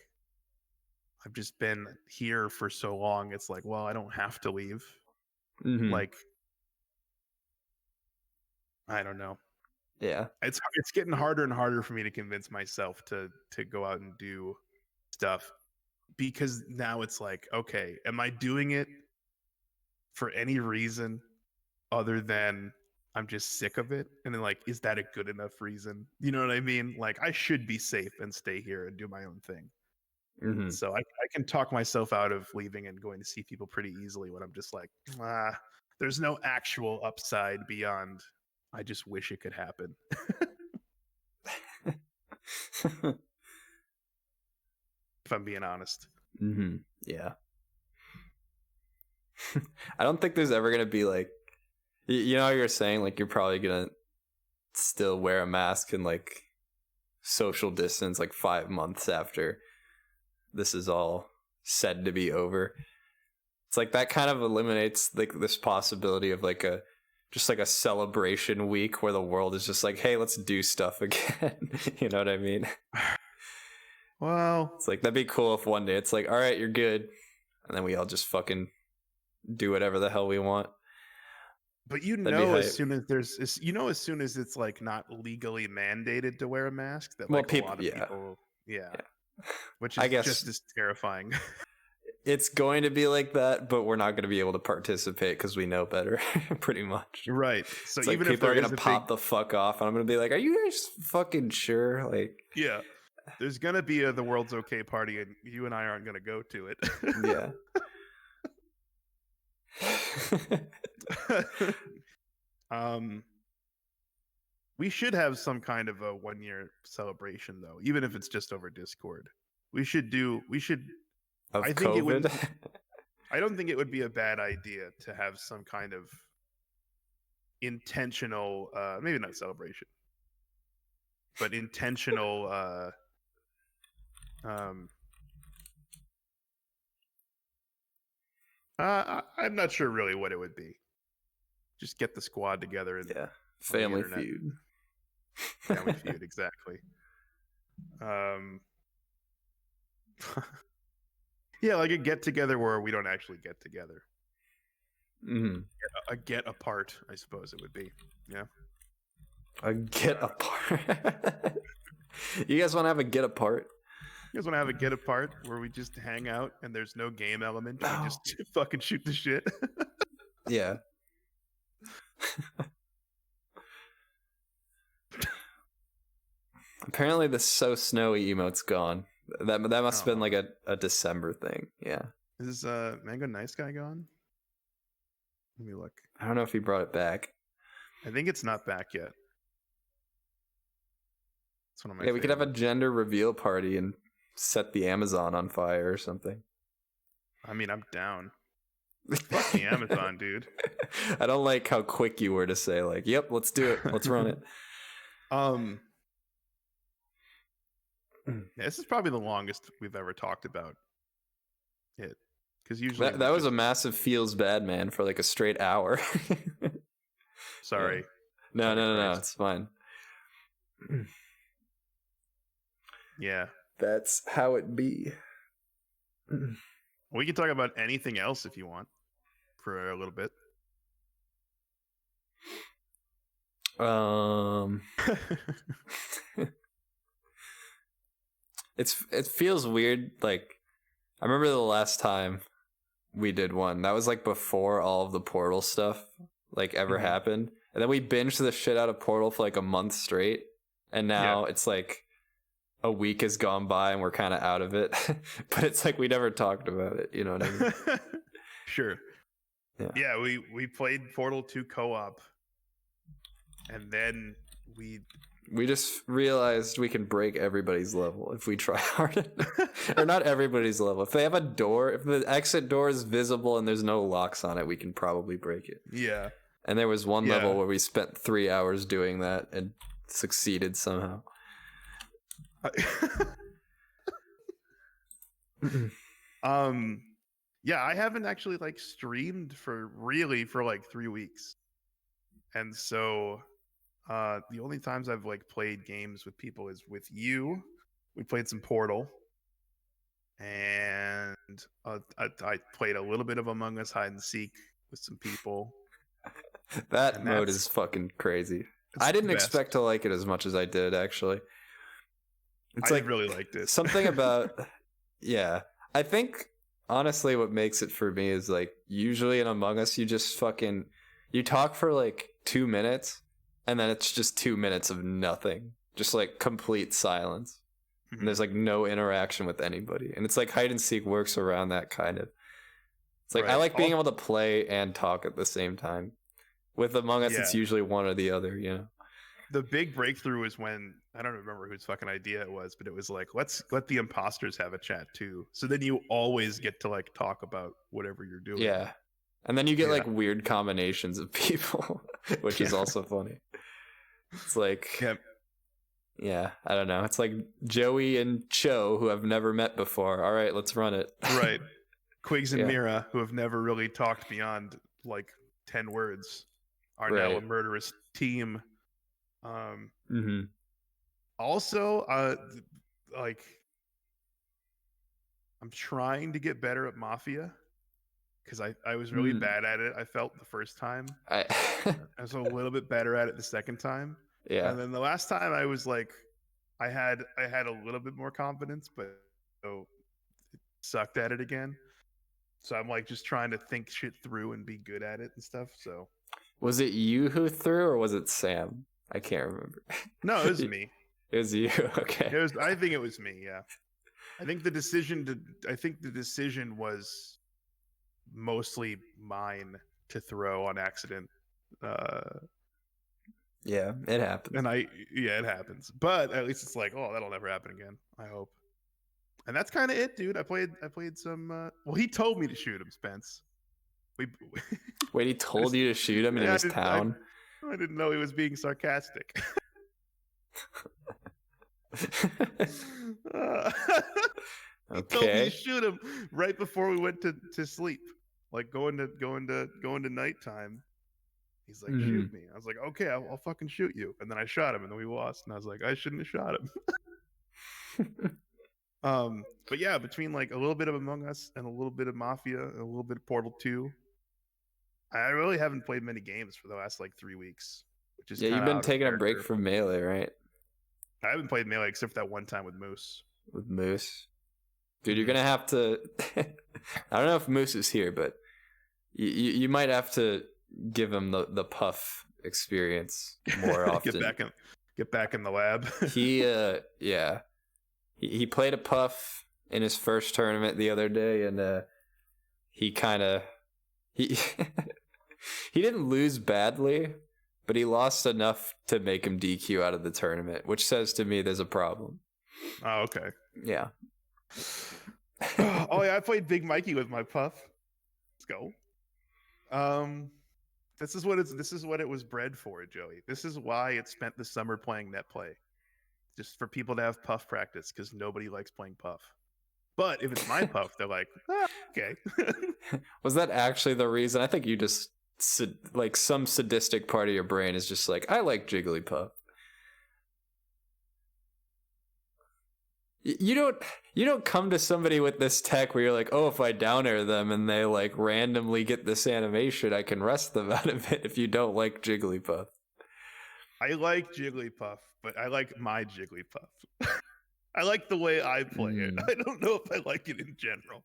I've just been here for so long. It's like, well, I don't have to leave. Like, I don't know. Yeah. It's getting harder and harder for me to convince myself to go out and do stuff because now it's like, okay, am I doing it for any reason other than I'm just sick of it? And then like, is that a good enough reason? You know what I mean? Like I should be safe and stay here and do my own thing. So I can talk myself out of leaving and going to see people pretty easily when I'm just like, there's no actual upside beyond I just wish it could happen. If I'm being honest. Yeah. I don't think there's ever going to be like, you know how you're saying like you're probably going to still wear a mask and like social distance like 5 months after this is all said to be over. It's like that kind of eliminates like this possibility of like a celebration week where the world is just like, hey, let's do stuff again. You know what I mean? Well, it's like that'd be cool if one day it's like, all right, you're good, and then we all just fucking do whatever the hell we want. But as soon as it's like not legally mandated to wear a mask, that like a lot of people, which is, I guess, just as terrifying. It's going to be like that, but we're not going to be able to participate because we know better, pretty much. Right. So it's even like if people are going to pop the fuck off, and I'm going to be like, "Are you guys fucking sure?" Like, yeah, there's going to be the world's okay party, and you and I aren't going to go to it. Yeah. We should have some kind of a 1-year celebration though, even if it's just over Discord. We should. Of I think it would. COVID. I don't think it would be a bad idea to have some kind of intentional, maybe not celebration, but intentional. I'm not sure really what it would be. Just get the squad together and Yeah, Family internet. Feud. Family Feud, exactly. Yeah, like a get together where we don't actually get together. Mm-hmm. A get apart, I suppose it would be. Yeah. A get apart. You guys want to have a get apart? You guys want to have a get apart where we just hang out and there's no game element? No. We just fucking shoot the shit. Yeah. Apparently the so snowy emote's gone. That must have been like a December thing. Yeah. Is Mango Nice Guy gone? Let me look. I don't know if he brought it back. I think it's not back yet. It's one of my Yeah, we could have a favorite. gender reveal party and set the Amazon on fire or something. I mean, I'm down. Fuck the Amazon, dude. I don't like how quick you were to say like, "Yep, let's do it. Let's run it." This is probably the longest we've ever talked about it, because usually That was a massive feels bad, man, for like a straight hour. Sorry. No, it's fine. Yeah. That's how it be. We can talk about anything else if you want for a little bit. It feels weird. Like, I remember the last time we did one. That was like before all of the Portal stuff like ever happened. And then we binged the shit out of Portal for like a month straight. And now it's like a week has gone by and we're kind of out of it. But it's like we never talked about it. You know what I mean? Sure. Yeah, we played Portal 2 co-op. And then we just realized we can break everybody's level if we try hard. Or not everybody's level. If they have a door, if the exit door is visible and there's no locks on it, we can probably break it. Yeah. And there was one level where we spent 3 hours doing that and succeeded somehow. Yeah, I haven't actually like streamed for like 3 weeks. And so the only times I've like played games with people is with you. We played some Portal, and I played a little bit of Among Us hide and seek with some people. That mode is fucking crazy. I didn't expect to like it as much as I did, actually. It's I really liked it. Something about I think honestly what makes it for me is like usually in Among Us you just fucking you talk for like 2 minutes and then it's just 2 minutes of nothing, just like complete silence. And there's like no interaction with anybody, and it's like hide and seek works around that kind of. It's like I like being able to play and talk at the same time. With Among Us it's usually one or the other, you know. The big breakthrough is when, I don't remember whose fucking idea it was, but it was like, let's let the imposters have a chat too. So then you always get to like talk about whatever you're doing. Yeah. And then you get like weird combinations of people, which is also funny. It's like, yeah, I don't know. It's like Joey and Cho, who have never met before. All right, let's run it. Right. Quigs and Mira, who have never really talked beyond like 10 words, are now a murderous team. Also, like, I'm trying to get better at Mafia because I was really bad at it. I felt the first time. I was a little bit better at it the second time. Yeah. And then the last time I was like, I had a little bit more confidence, but sucked at it again. So I'm like just trying to think shit through and be good at it and stuff. So was it you who threw or was it Sam? I can't remember. No, it was me. It was you. Okay. I think it was me. Yeah. I think the decision was mostly mine. to throw on accident. Yeah, it happens. And it happens. But at least it's like, oh, that'll never happen again. I hope. And that's kind of it, dude. I played some. Well, he told me to shoot him, Spence. Wait, he told you to shoot him in his town? I didn't know he was being sarcastic. He told me to shoot him right before we went to sleep, like going to nighttime. He's like, shoot me. I was like, okay, I'll fucking shoot you. And then I shot him, and then we lost. And I was like, I shouldn't have shot him. But yeah, between like a little bit of Among Us and a little bit of Mafia and a little bit of Portal 2, I really haven't played many games for the last like 3 weeks. Which is you've been taking a break from Melee, right? I haven't played Melee except for that one time with Moose. Dude, you're gonna have to. I don't know if Moose is here, but you might have to give him the puff experience more often. Get back in the lab. He played a puff in his first tournament the other day, and he he didn't lose badly, but he lost enough to make him DQ out of the tournament, which says to me there's a problem. Oh, okay. Yeah. Oh yeah, I played Big Mikey with my puff. Let's go. This is what it was bred for, Joey. This is why it spent the summer playing net play. Just for people to have puff practice, because nobody likes playing puff. But if it's my puff, they're like, okay. Was that actually the reason? I think you just like some sadistic part of your brain is just like, I like Jigglypuff. You don't come to somebody with this tech where you're like, oh, if I down air them and they like randomly get this animation, I can rest them out of it if you don't like Jigglypuff. I like Jigglypuff, but I like my Jigglypuff. I like the way I play it. I don't know if I like it in general.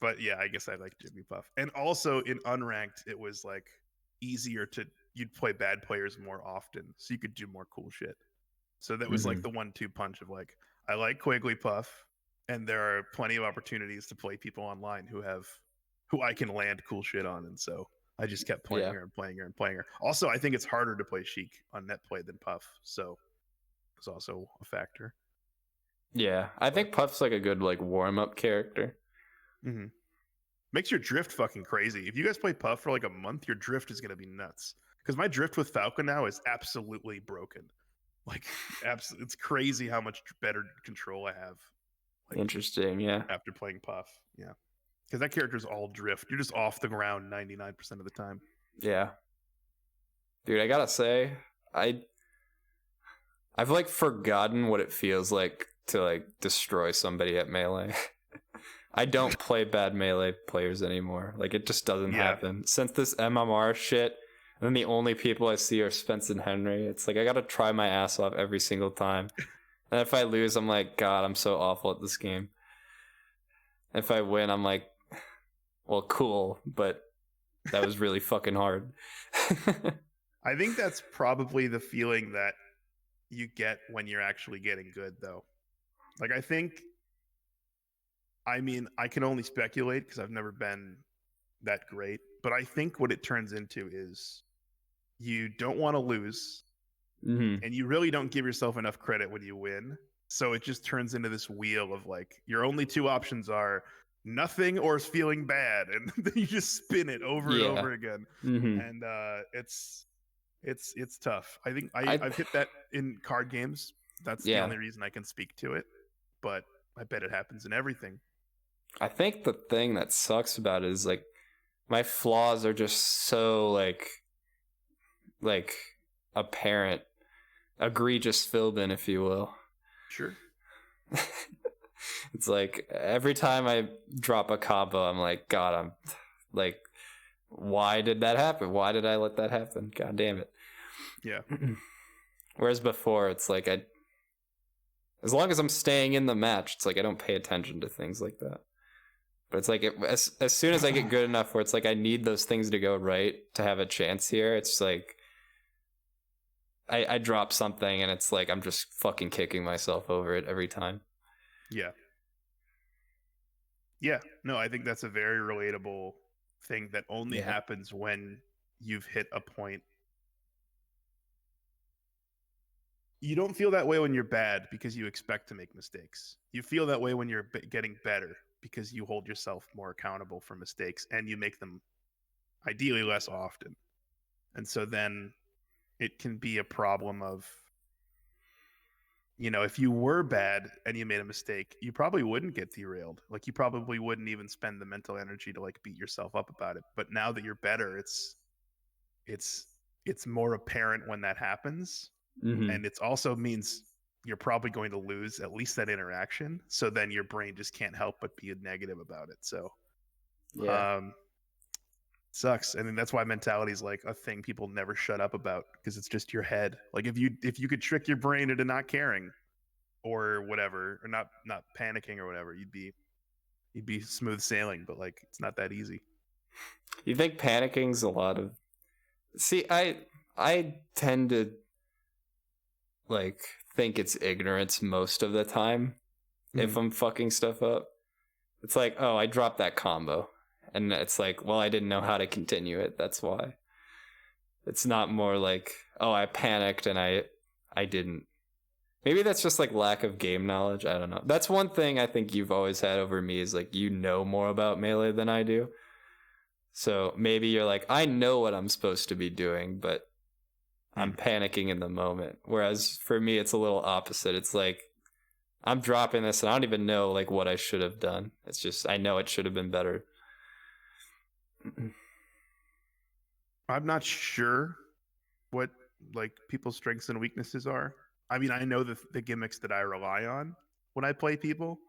But yeah, I guess I like Jigglypuff. And also in unranked, it was like easier you'd play bad players more often, so you could do more cool shit. So that was like the 1-2 punch of like, I like Quigglypuff, and there are plenty of opportunities to play people online who I can land cool shit on, and so I just kept playing her and playing her and playing her. Also, I think it's harder to play Sheik on net play than Puff, so it's also a factor. Yeah, I think Puff's like a good like warm up character. Mm-hmm. Makes your drift fucking crazy. If you guys play Puff for like a month, your drift is gonna be nuts. Because my drift with Falcon now is absolutely broken. Like, it's crazy how much better control I have. Like, interesting, yeah. After playing Puff, yeah. Because that character's all drift. You're just off the ground 99% of the time. Yeah. Dude, I gotta say, I've like forgotten what it feels like to like destroy somebody at Melee. I don't play bad Melee players anymore. Like, it just doesn't happen. Since this MMR shit, and then the only people I see are Spence and Henry. It's like I gotta try my ass off every single time. And if I lose, I'm like, God, I'm so awful at this game. If I win, I'm like, well, cool, but that was really fucking hard. I think that's probably the feeling that you get when you're actually getting good, though. Like, I mean, I can only speculate because I've never been that great, but I think what it turns into is you don't want to lose, and you really don't give yourself enough credit when you win. So it just turns into this wheel of like, your only two options are nothing or feeling bad, and then you just spin it over and over again. And it's tough. I think I've hit that in card games. That's the only reason I can speak to it, but I bet it happens in everything. I think the thing that sucks about it is like my flaws are just so like apparent, egregious Philbin, if you will. Sure. It's like every time I drop a combo, I'm like, God, I'm like, why did that happen? Why did I let that happen? God damn it. Yeah. Whereas before, it's like as long as I'm staying in the match, it's like I don't pay attention to things like that. But it's like as soon as I get good enough where it's like I need those things to go right to have a chance here, it's like I drop something and it's like I'm just fucking kicking myself over it every time. Yeah. Yeah, no, I think that's a very relatable thing that only Yeah. happens when you've hit a point. You don't feel that way when you're bad because you expect to make mistakes. You feel that way when you're getting better because you hold yourself more accountable for mistakes and you make them ideally less often. And so then it can be a problem of, if you were bad and you made a mistake, you probably wouldn't get derailed. Like you probably wouldn't even spend the mental energy to like beat yourself up about it. But now that you're better, it's it's more apparent when that happens. Mm-hmm. And it also means you're probably going to lose at least that interaction. So then your brain just can't help but be negative about it. So Yeah. um sucks. I mean, that's why mentality is like a thing people never shut up about because it's just your head. Like if you could trick your brain into not caring or whatever, or not panicking or whatever, you'd be smooth sailing. But like, it's not that easy. You think panicking's a lot of... See, I tend to like think it's ignorance most of the time if I'm fucking stuff up. It's like, oh, I dropped that combo. And it's like, well, I didn't know how to continue it. That's why. It's not more like, oh, I panicked and I didn't. Maybe that's just like lack of game knowledge. I don't know. That's one thing I think you've always had over me is like you know more about Melee than I do. So maybe you're like, I know what I'm supposed to be doing, but I'm panicking in the moment. Whereas for me, it's a little opposite. It's like, I'm dropping this and I don't even know like what I should have done. It's just, I know it should have been better. I'm not sure what like people's strengths and weaknesses are. I mean, I know the gimmicks that I rely on when I play people,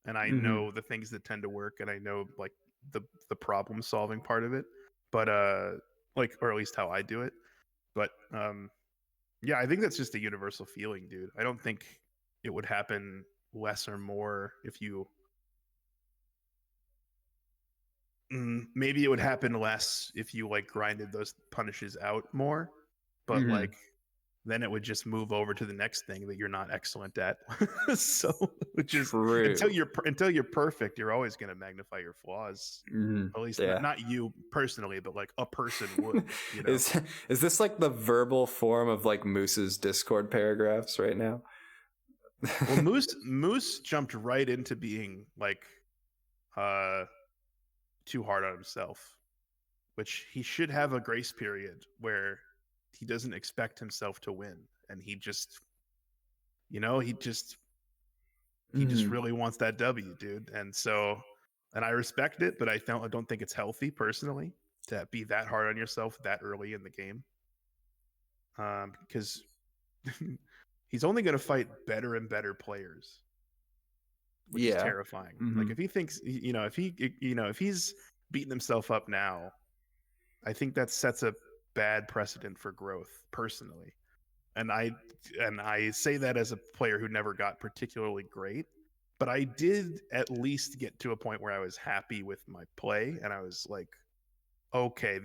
and I know the things that tend to work, and I know like the problem solving part of it. But like, or at least how I do it. But yeah, I think that's just a universal feeling, dude. I don't think it would happen less or more if you maybe it would happen less if you like grinded those punishes out more, but like then it would just move over to the next thing that you're not excellent at. So which is True. until you're perfect, you're always going to magnify your flaws. At least not you personally, but like a person would, Is this like the verbal form of like Moose's Discord paragraphs right now? Well, Moose jumped right into being like too hard on himself, which he should have a grace period where he doesn't expect himself to win, and he just really wants that W, dude. And I respect it, but I don't think it's healthy personally to be that hard on yourself that early in the game, because he's only going to fight better and better players, which is terrifying. Like if he thinks, if he's beating himself up now, I think that sets a bad precedent for growth personally. And I say that as a player who never got particularly great, but I did at least get to a point where I was happy with my play, and I was like, okay,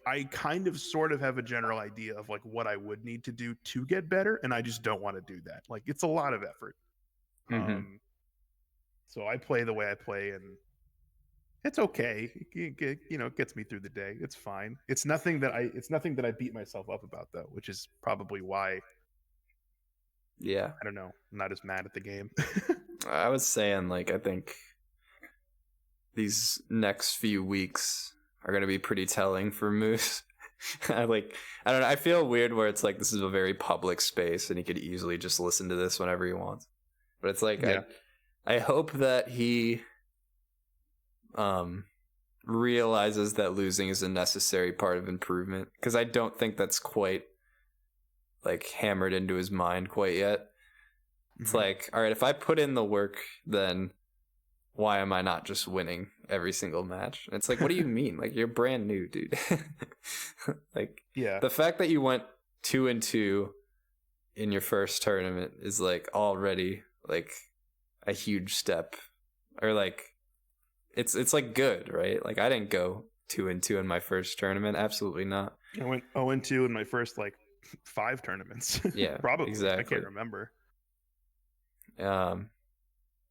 I kind of sort of have a general idea of like what I would need to do to get better, and I just don't want to do that. Like it's a lot of effort. So I play the way I play, and it's okay. It gets me through the day. It's fine. It's nothing that I beat myself up about though, which is probably why. Yeah. I don't know. I'm not as mad at the game. I was saying like I think these next few weeks are going to be pretty telling for Moose. I don't know. I feel weird where it's like this is a very public space and he could easily just listen to this whenever he wants. But it's like I hope that he realizes that losing is a necessary part of improvement, because I don't think that's quite like hammered into his mind quite yet. It's like, all right, if I put in the work, then why am I not just winning every single match? And it's like, what do you mean? Like, you're brand new, dude. Like, the fact that you went 2-2 in your first tournament is like already like a huge step, or like it's like good, right? Like I didn't go 2-2 in my first tournament. Absolutely not. I went 0-2 in my first like 5 tournaments. Yeah, probably. exactly. I can't remember.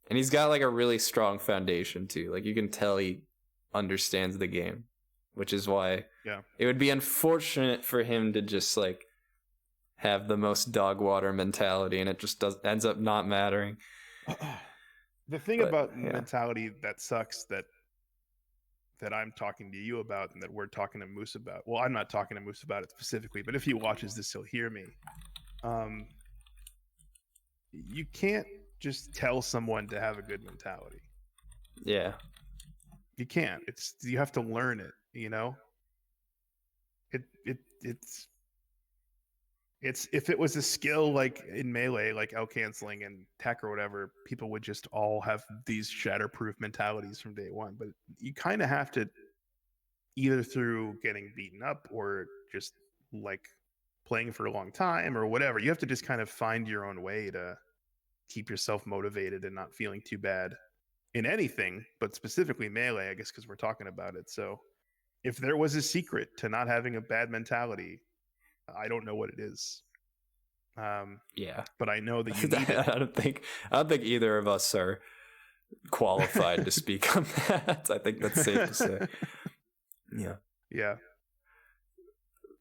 And he's got like a really strong foundation too. Like you can tell he understands the game, which is why it would be unfortunate for him to just like have the most dog water mentality and it just ends up not mattering. The thing about mentality that sucks that I'm talking to you about and that we're talking to Moose about. Well, I'm not talking to Moose about it specifically, but if he watches this, he'll hear me. You can't just tell someone to have a good mentality. Yeah. You can't. You have to learn it, you know? It's if it was a skill like in Melee, like out canceling and tech or whatever, people would just all have these shatterproof mentalities from day one. But you kind of have to, either through getting beaten up or just like playing for a long time or whatever, you have to just kind of find your own way to keep yourself motivated and not feeling too bad in anything, but specifically Melee, I guess, because we're talking about it. So if there was a secret to not having a bad mentality, I don't know what it is. But I know that you need it. I don't think either of us are qualified to speak on that. I think that's safe to say. Yeah.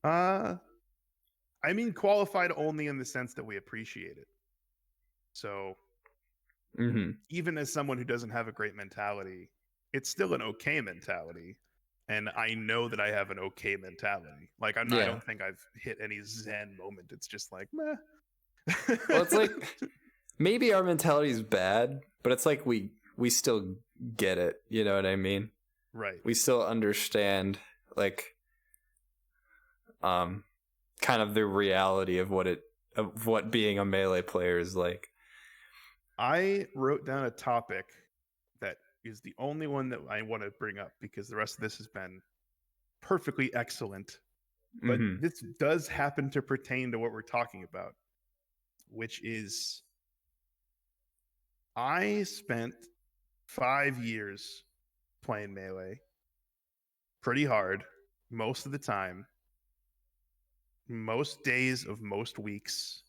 I mean, qualified only in the sense that we appreciate it. So even as someone who doesn't have a great mentality, it's still an okay mentality. And I know that I have an okay mentality. Like I don't think I've hit any Zen moment. It's just like, meh. Well, it's like maybe our mentality is bad, but it's like we still get it. You know what I mean? Right. We still understand like kind of the reality of what being a Melee player is like. I wrote down a topic that is the only one that I want to bring up because the rest of this has been perfectly excellent. But this does happen to pertain to what we're talking about, which is I spent 5 years playing Melee pretty hard most of the time, most days of most weeks,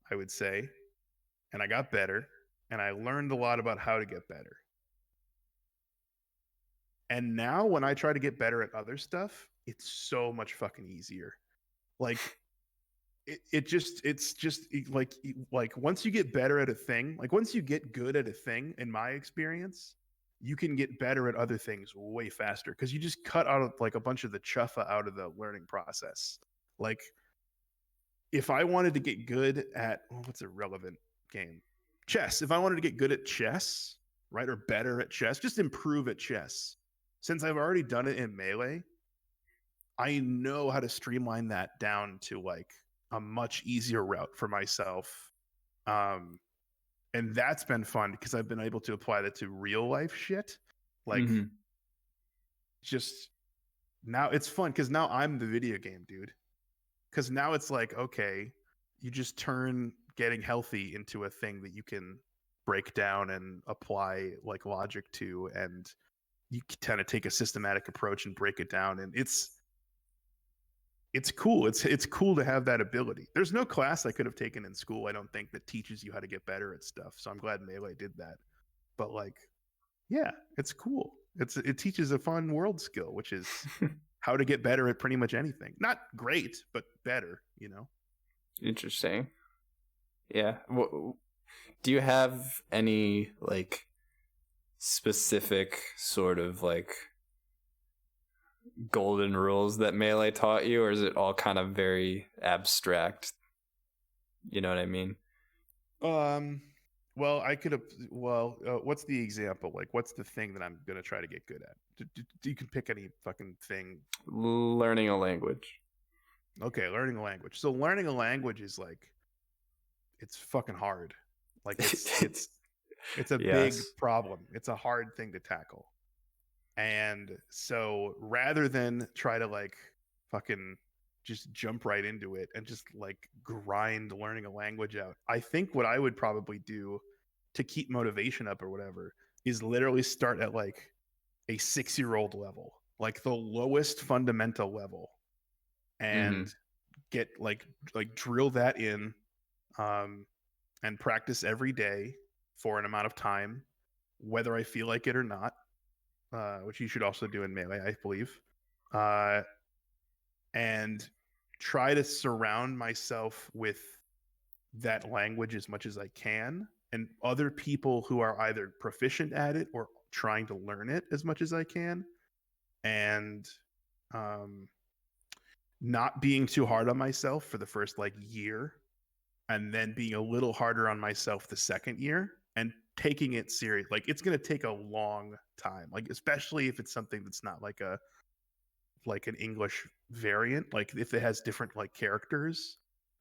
I would say. And I got better, and I learned a lot about how to get better. And now when I try to get better at other stuff, it's so much fucking easier. Like it's just like once you get better at a thing, like once you get good at a thing, in my experience, you can get better at other things way faster because you just cut out like a bunch of the chuffa out of the learning process. Like if I wanted to get good at what's a relevant game? Chess. If I wanted to get good at chess, right, or better at chess, just improve at chess. Since I've already done it in Melee, I know how to streamline that down to like a much easier route for myself. And that's been fun because I've been able to apply that to real life shit. Like just now it's fun because now I'm the video game dude. Because now it's like, okay, you just turn getting healthy into a thing that you can break down and apply like logic to, and you kind of take a systematic approach and break it down, and it's cool. It's cool to have that ability. There's no class I could have taken in school, I don't think, that teaches you how to get better at stuff. So I'm glad Melee did that. But like, yeah, it's cool. It teaches a fun world skill, which is how to get better at pretty much anything. Not great, but better, you know? Interesting. Yeah. Do you have any like specific sort of like golden rules that Melee taught you, or is it all kind of very abstract? You know what I mean? Well, I could have. Well, what's the example? Like, what's the thing that I'm gonna try to get good at? You can pick any fucking thing. Learning a language. Okay, learning a language. So learning a language is like, it's fucking hard. Like it's a big problem. It's a hard thing to tackle. And so rather than try to like fucking just jump right into it and just like grind learning a language out, I think what I would probably do to keep motivation up or whatever is literally start at like a 6-year-old level, like the lowest fundamental level, and get like drill that in, and practice every day for an amount of time, whether I feel like it or not, which you should also do in Melee, I believe, and try to surround myself with that language as much as I can, and other people who are either proficient at it or trying to learn it as much as I can, and not being too hard on myself for the first like year, and then being a little harder on myself the second year, and taking it serious. Like it's gonna take a long time, like especially if it's something that's not like an English variant. Like if it has different like characters,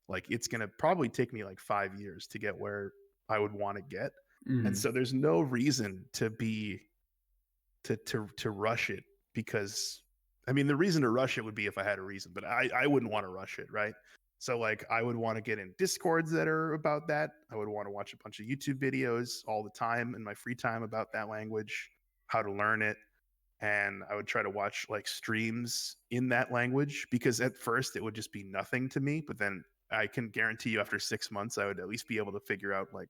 like it's gonna probably take me like 5 years to get where I would want to get. And so there's no reason to rush it, because I mean the reason to rush it would be if I had a reason, but I wouldn't want to rush it, right? So like I would want to get in discords that are about that. I would want to watch a bunch of YouTube videos all the time in my free time about that language, how to learn it. And I would try to watch like streams in that language, because at first it would just be nothing to me, but then I can guarantee you after 6 months I would at least be able to figure out like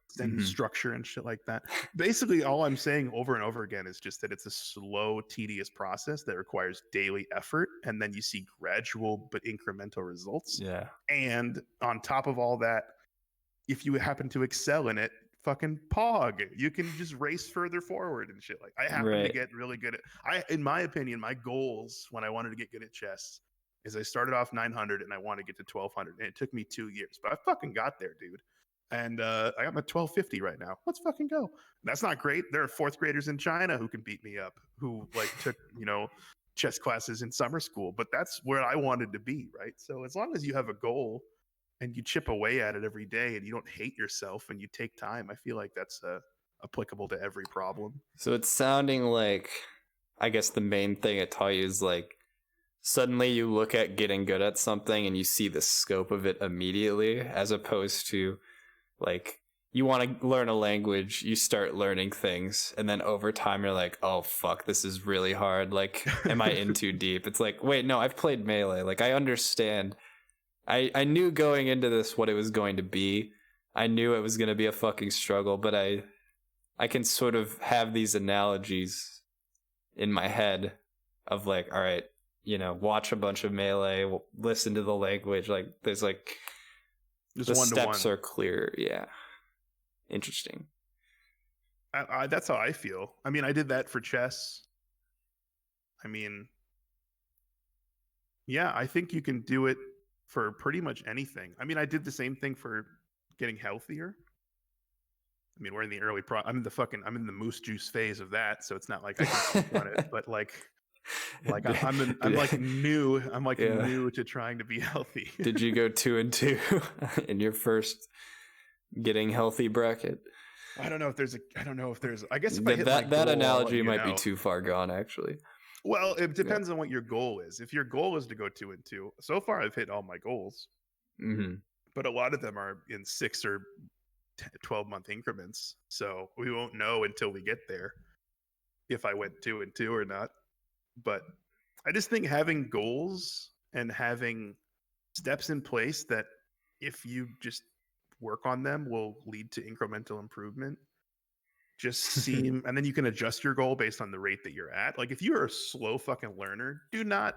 sentence structure and shit like that. Basically all I'm saying over and over again is just that it's a slow, tedious process that requires daily effort, and then you see gradual but incremental results. Yeah. And on top of all that, if you happen to excel in it, fucking pog, you can just race further forward and shit. Like I happen to get really good at, in my opinion, my goals when I wanted to get good at chess is I started off 900 and I want to get to 1200, and it took me 2 years, but I fucking got there, dude. And I got my 1250 right now. Let's fucking go. That's not great. There are fourth graders in China who can beat me up, who like took, chess classes in summer school, but that's where I wanted to be, right? So as long as you have a goal and you chip away at it every day and you don't hate yourself and you take time, I feel like that's applicable to every problem. So it's sounding like, I guess the main thing it taught you is like, suddenly you look at getting good at something and you see the scope of it immediately, as opposed to like, you want to learn a language, you start learning things, and then over time you're like, oh fuck, this is really hard. Like, am I in too deep? It's like, wait, no, I've played Melee. Like, I understand. I knew going into this what it was going to be. I knew it was going to be a fucking struggle, but I can sort of have these analogies in my head of like, all right, watch a bunch of Melee, listen to the language. Like, there's like, just the steps are clear. Yeah. Interesting. That's how I feel. I mean, I did that for chess. I mean, yeah, I think you can do it for pretty much anything. I mean, I did the same thing for getting healthier. I mean, we're in the early I'm in the moose juice phase of that, so it's not like I can run it, but like I'm new to trying to be healthy. Did you go 2 and 2 in your first getting healthy bracket? I don't know if there's I guess if that analogy might be too far gone, actually. Well, it depends on what your goal is. If your goal is to go 2 and 2, so far I've hit all my goals, but a lot of them are in 6 or 12-month increments. So we won't know until we get there if I went 2 and 2 or not. But I just think having goals and having steps in place that, if you just work on them, will lead to incremental improvement, just seem, and then you can adjust your goal based on the rate that you're at. Like if you're a slow fucking learner, do not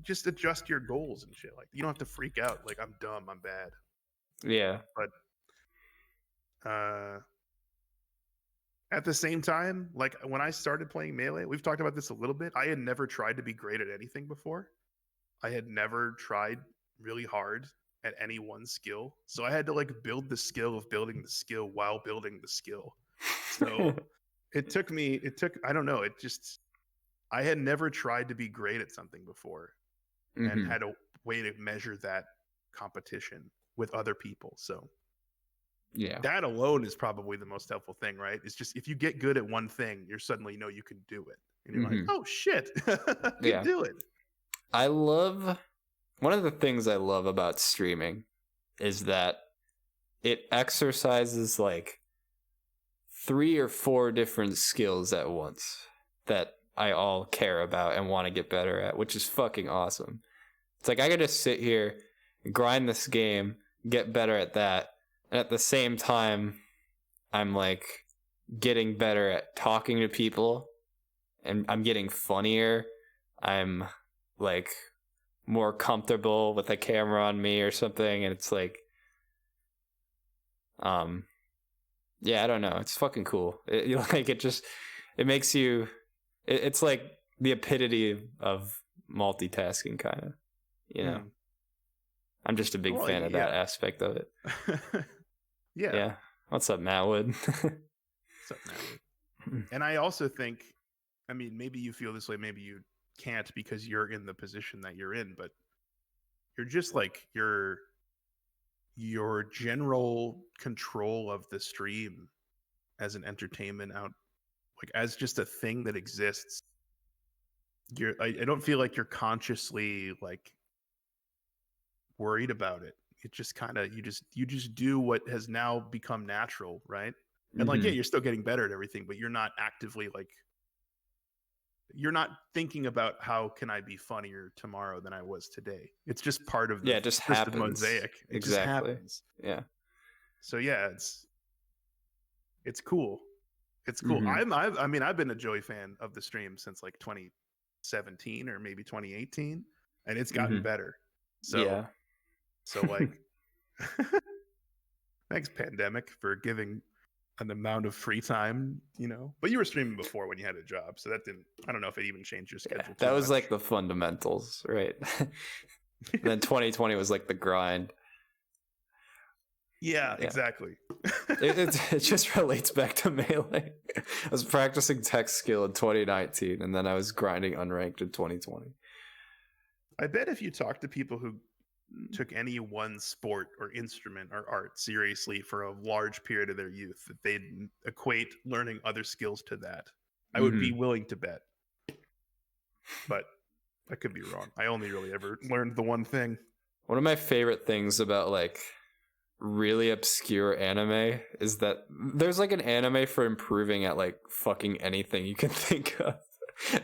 just adjust your goals and shit. Like you don't have to freak out like I'm dumb, I'm bad. Yeah. But at the same time, like when I started playing Melee, we've talked about this a little bit, I had never tried to be great at anything before. I had never tried really hard at any one skill. So I had to like build the skill of building the skill while building the skill. So I had never tried to be great at something before and had a way to measure that competition with other people. So yeah, that alone is probably the most helpful thing, right? It's just if you get good at one thing, you're suddenly you can do it. And you're like, oh shit, I can do it. One of the things I love about streaming is that it exercises like 3 or 4 different skills at once that I all care about and want to get better at, which is fucking awesome. It's like I could just sit here, grind this game, get better at that, and at the same time I'm like getting better at talking to people, and I'm getting funnier. I'm like more comfortable with a camera on me or something, and it's like, yeah, I don't know, it's fucking cool. It makes you, it's like the epitome of multitasking, kind of, you know. I'm just a big fan of that aspect of it. Yeah. What's up, Matt Wood? What's up, Matt Wood? And I also think, I mean, maybe you feel this way, maybe you can't because you're in the position that you're in, but you're just like your general control of the stream as an entertainment out, like as just a thing that exists. I don't feel like you're consciously like worried about it. It just kind of, you just do what has now become natural, right? And like, yeah, you're still getting better at everything, but you're not actively like, you're not thinking about how can I be funnier tomorrow than I was today. It's just part of the, it just happens. The mosaic. It exactly. just happens. Yeah. So yeah, it's cool. It's cool. I mean, I've been a Joey fan of the stream since like 2017 or maybe 2018, and it's gotten better. So yeah. So like, thanks pandemic for giving an amount of free time, you know. But you were streaming before when you had a job, so that didn't. I don't know if it even changed your schedule. That was like the fundamentals, right? Then 2020 was like the grind. Yeah, exactly. it just relates back to Melee. I was practicing tech skill in 2019, and then I was grinding unranked in 2020. I bet if you talk to people who took any one sport or instrument or art seriously for a large period of their youth, that they'd equate learning other skills to that. I would be willing to bet. But I could be wrong. I only really ever learned the one thing. One of my favorite things about like really obscure anime is that there's like an anime for improving at like fucking anything you can think of.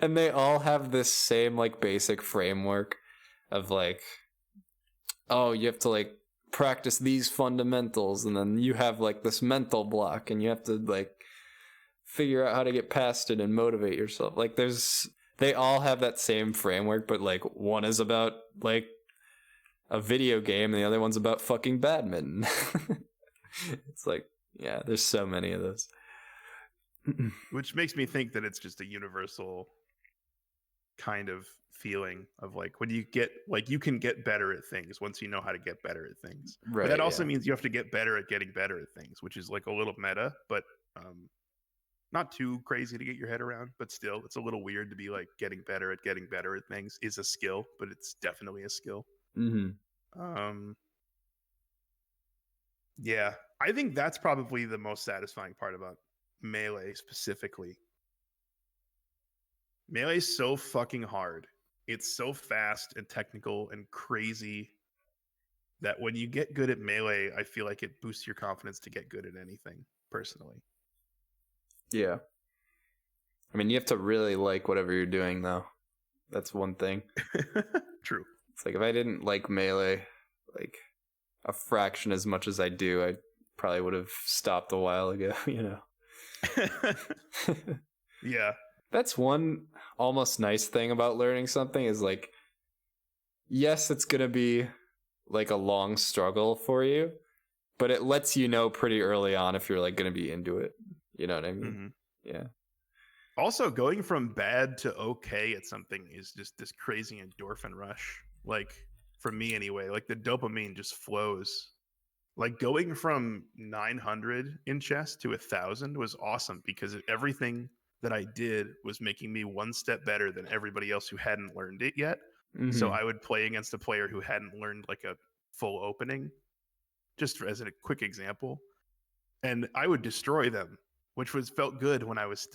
And they all have this same like basic framework of like, oh, you have to like practice these fundamentals, and then you have like this mental block, and you have to like figure out how to get past it and motivate yourself. Like they all have that same framework, but like one is about like a video game and the other one's about fucking badminton. It's like, yeah, there's so many of those. Which makes me think that it's just a universal kind of feeling of like when you get like you can get better at things once you know how to get better at things. Right, but that also means you have to get better at getting better at things, which is like a little meta, but not too crazy to get your head around, but still it's a little weird to be like getting better at things is a skill, but it's definitely a skill. Yeah, I think that's probably the most satisfying part about Melee specifically. Melee is so fucking hard. It's so fast and technical and crazy that when you get good at Melee, I feel like it boosts your confidence to get good at anything, personally. Yeah. I mean, you have to really like whatever you're doing, though. That's one thing. True. It's like if I didn't like Melee like a fraction as much as I do, I probably would have stopped a while ago, you know? Yeah. That's one almost nice thing about learning something is like, yes, it's going to be like a long struggle for you, but it lets you know pretty early on if you're like going to be into it. You know what I mean? Yeah. Also, going from bad to okay at something is just this crazy endorphin rush. Like, for me anyway, like the dopamine just flows. Like going from 900 in chess to 1,000 was awesome because everything that I did was making me one step better than everybody else who hadn't learned it yet. So I would play against a player who hadn't learned like a full opening, just as a quick example, and I would destroy them, which felt good when I was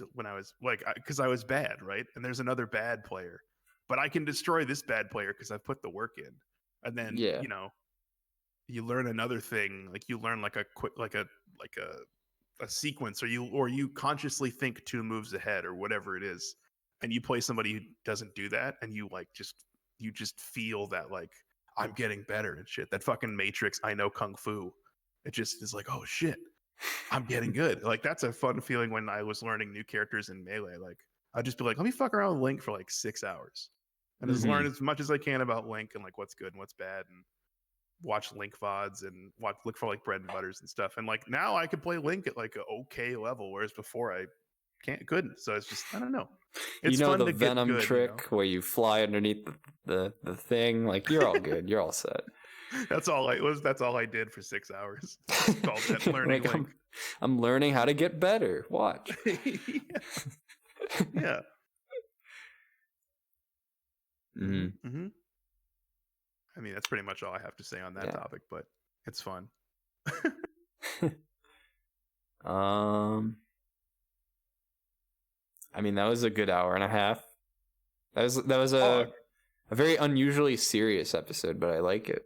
like, because I was bad, right? And there's another bad player, but I can destroy this bad player because I've put the work in. And then you know, you learn another thing, like you learn like a quick like a sequence, or you consciously think 2 moves ahead or whatever it is, and you play somebody who doesn't do that, and you just feel that like I'm getting better and shit. That fucking Matrix, I know Kung Fu. It just is like, oh shit, I'm getting good. Like that's a fun feeling when I was learning new characters in Melee. Like I'd just be like, let me fuck around with Link for like 6 hours and just learn as much as I can about Link and like what's good and what's bad and watch Link VODs and look for like bread and butters and stuff. And like now I could play Link at like an okay level, whereas before I couldn't. So it's just I don't know. It's you know fun the to get Venom good, trick where you fly underneath the thing. Like you're all good. You're all set. That's all I did for 6 hours. It's called that learning like Link. I'm learning how to get better. Watch. Yeah. Mm-hmm. Mm-hmm. I mean, that's pretty much all I have to say on that topic, but it's fun. I mean, that was a good hour and a half. That was a very unusually serious episode, but I like it.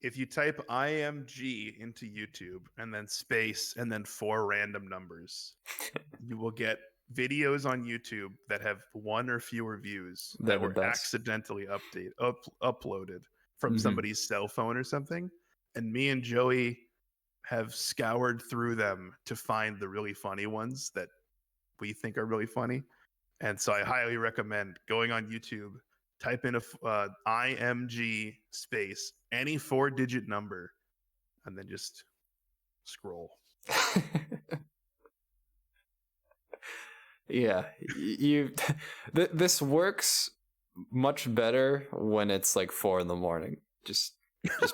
If you type IMG into YouTube and then space and then 4 random numbers, you will get videos on YouTube that have 1 or fewer views that were accidentally uploaded from somebody's cell phone or something. And me and Joey have scoured through them to find the really funny ones that we think are really funny. And so I highly recommend going on YouTube, type in a IMG space, any 4-digit number, and then just scroll. Yeah, this works much better when it's like 4 a.m. Just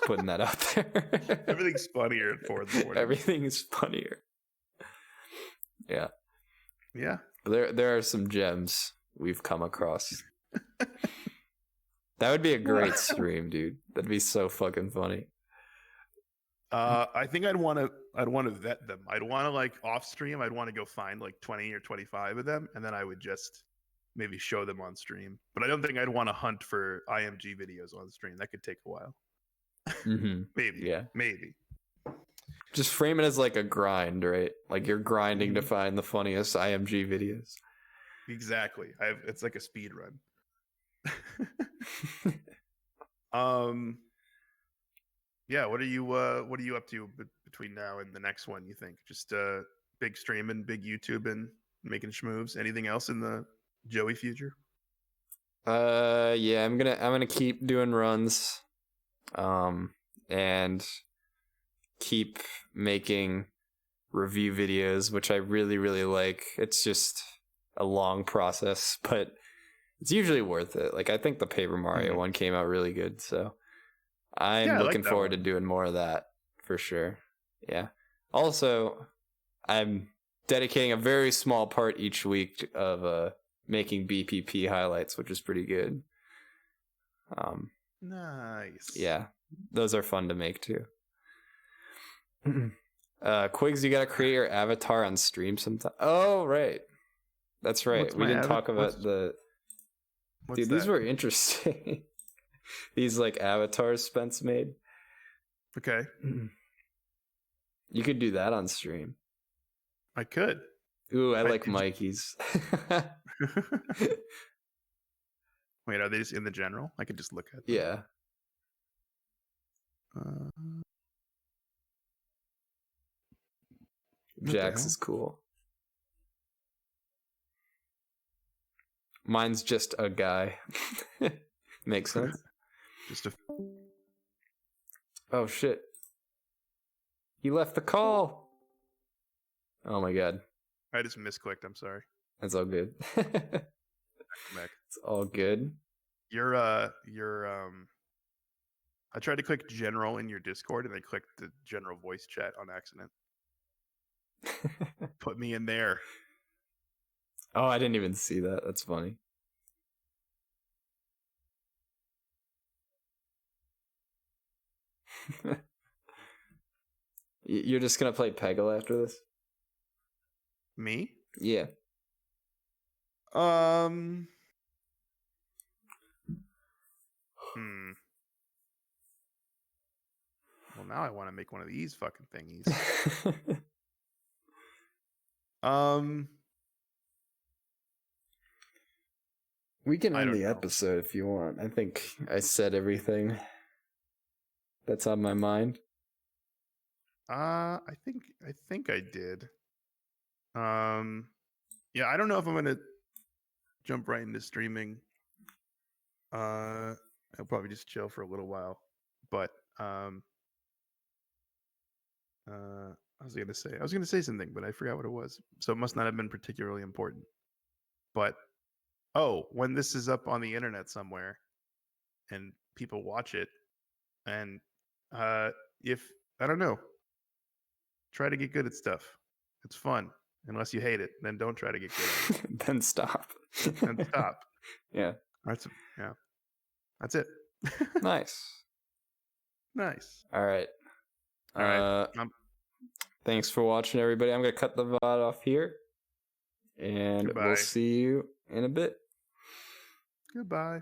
putting that out there. Everything's funnier at 4 a.m. Everything is funnier. Yeah. Yeah. There are some gems we've come across. That would be a great stream, dude. That'd be so fucking funny. I think I'd want to vet them. I'd want to like off stream. I'd want to go find like 20 or 25 of them, and then I would just maybe show them on stream. But I don't think I'd want to hunt for IMG videos on stream. That could take a while. Maybe. Just frame it as like a grind, right? Like you're grinding to find the funniest IMG videos. Exactly. It's like a speed run. Yeah, what are you up to between now and the next one, you think? Just big streaming, big YouTube and making schmoves. Anything else in the Joey future? Yeah, I'm gonna keep doing runs. And keep making review videos, which I really, really like. It's just a long process, but it's usually worth it. Like I think the Paper Mario one came out really good, so I'm looking forward to doing more of that for sure. Yeah. Also, I'm dedicating a very small part each week of making BPP highlights, which is pretty good. Nice. Yeah, those are fun to make too. Quigs, you gotta create your avatar on stream sometime. Oh, right. That's right. We didn't talk about dude, these were interesting. These like avatars Spence made. Okay. You could do that on stream. I could. Ooh, I like Mikey's. Wait, are they just in the general? I could just look at them. Yeah. Jax is cool. Mine's just a guy. Makes sense. Oh shit. He left the call. Oh my god. I just misclicked, I'm sorry. That's all good. It's all good. I tried to click general in your Discord and I clicked the general voice chat on accident. Put me in there. Oh, I didn't even see that. That's funny. You're just gonna play Peggle after this? Me? Yeah. Well, now I want to make one of these fucking thingies. We can I end don't the know. episode if you want. I think I said everything that's on my mind. I think I did. Yeah, I don't know if I'm gonna jump right into streaming. I'll probably just chill for a little while. But I was gonna say something, but I forgot what it was. So it must not have been particularly important. But when this is up on the internet somewhere and people watch it, and if I don't know, try to get good at stuff. It's fun. Unless you hate it, then don't try to get good at it. Then stop. And stop. Yeah. That's it. Nice. Nice. All right. All right. Thanks for watching, everybody. I'm gonna cut the VOD off here, and Goodbye. we'll see you in a bit. Goodbye.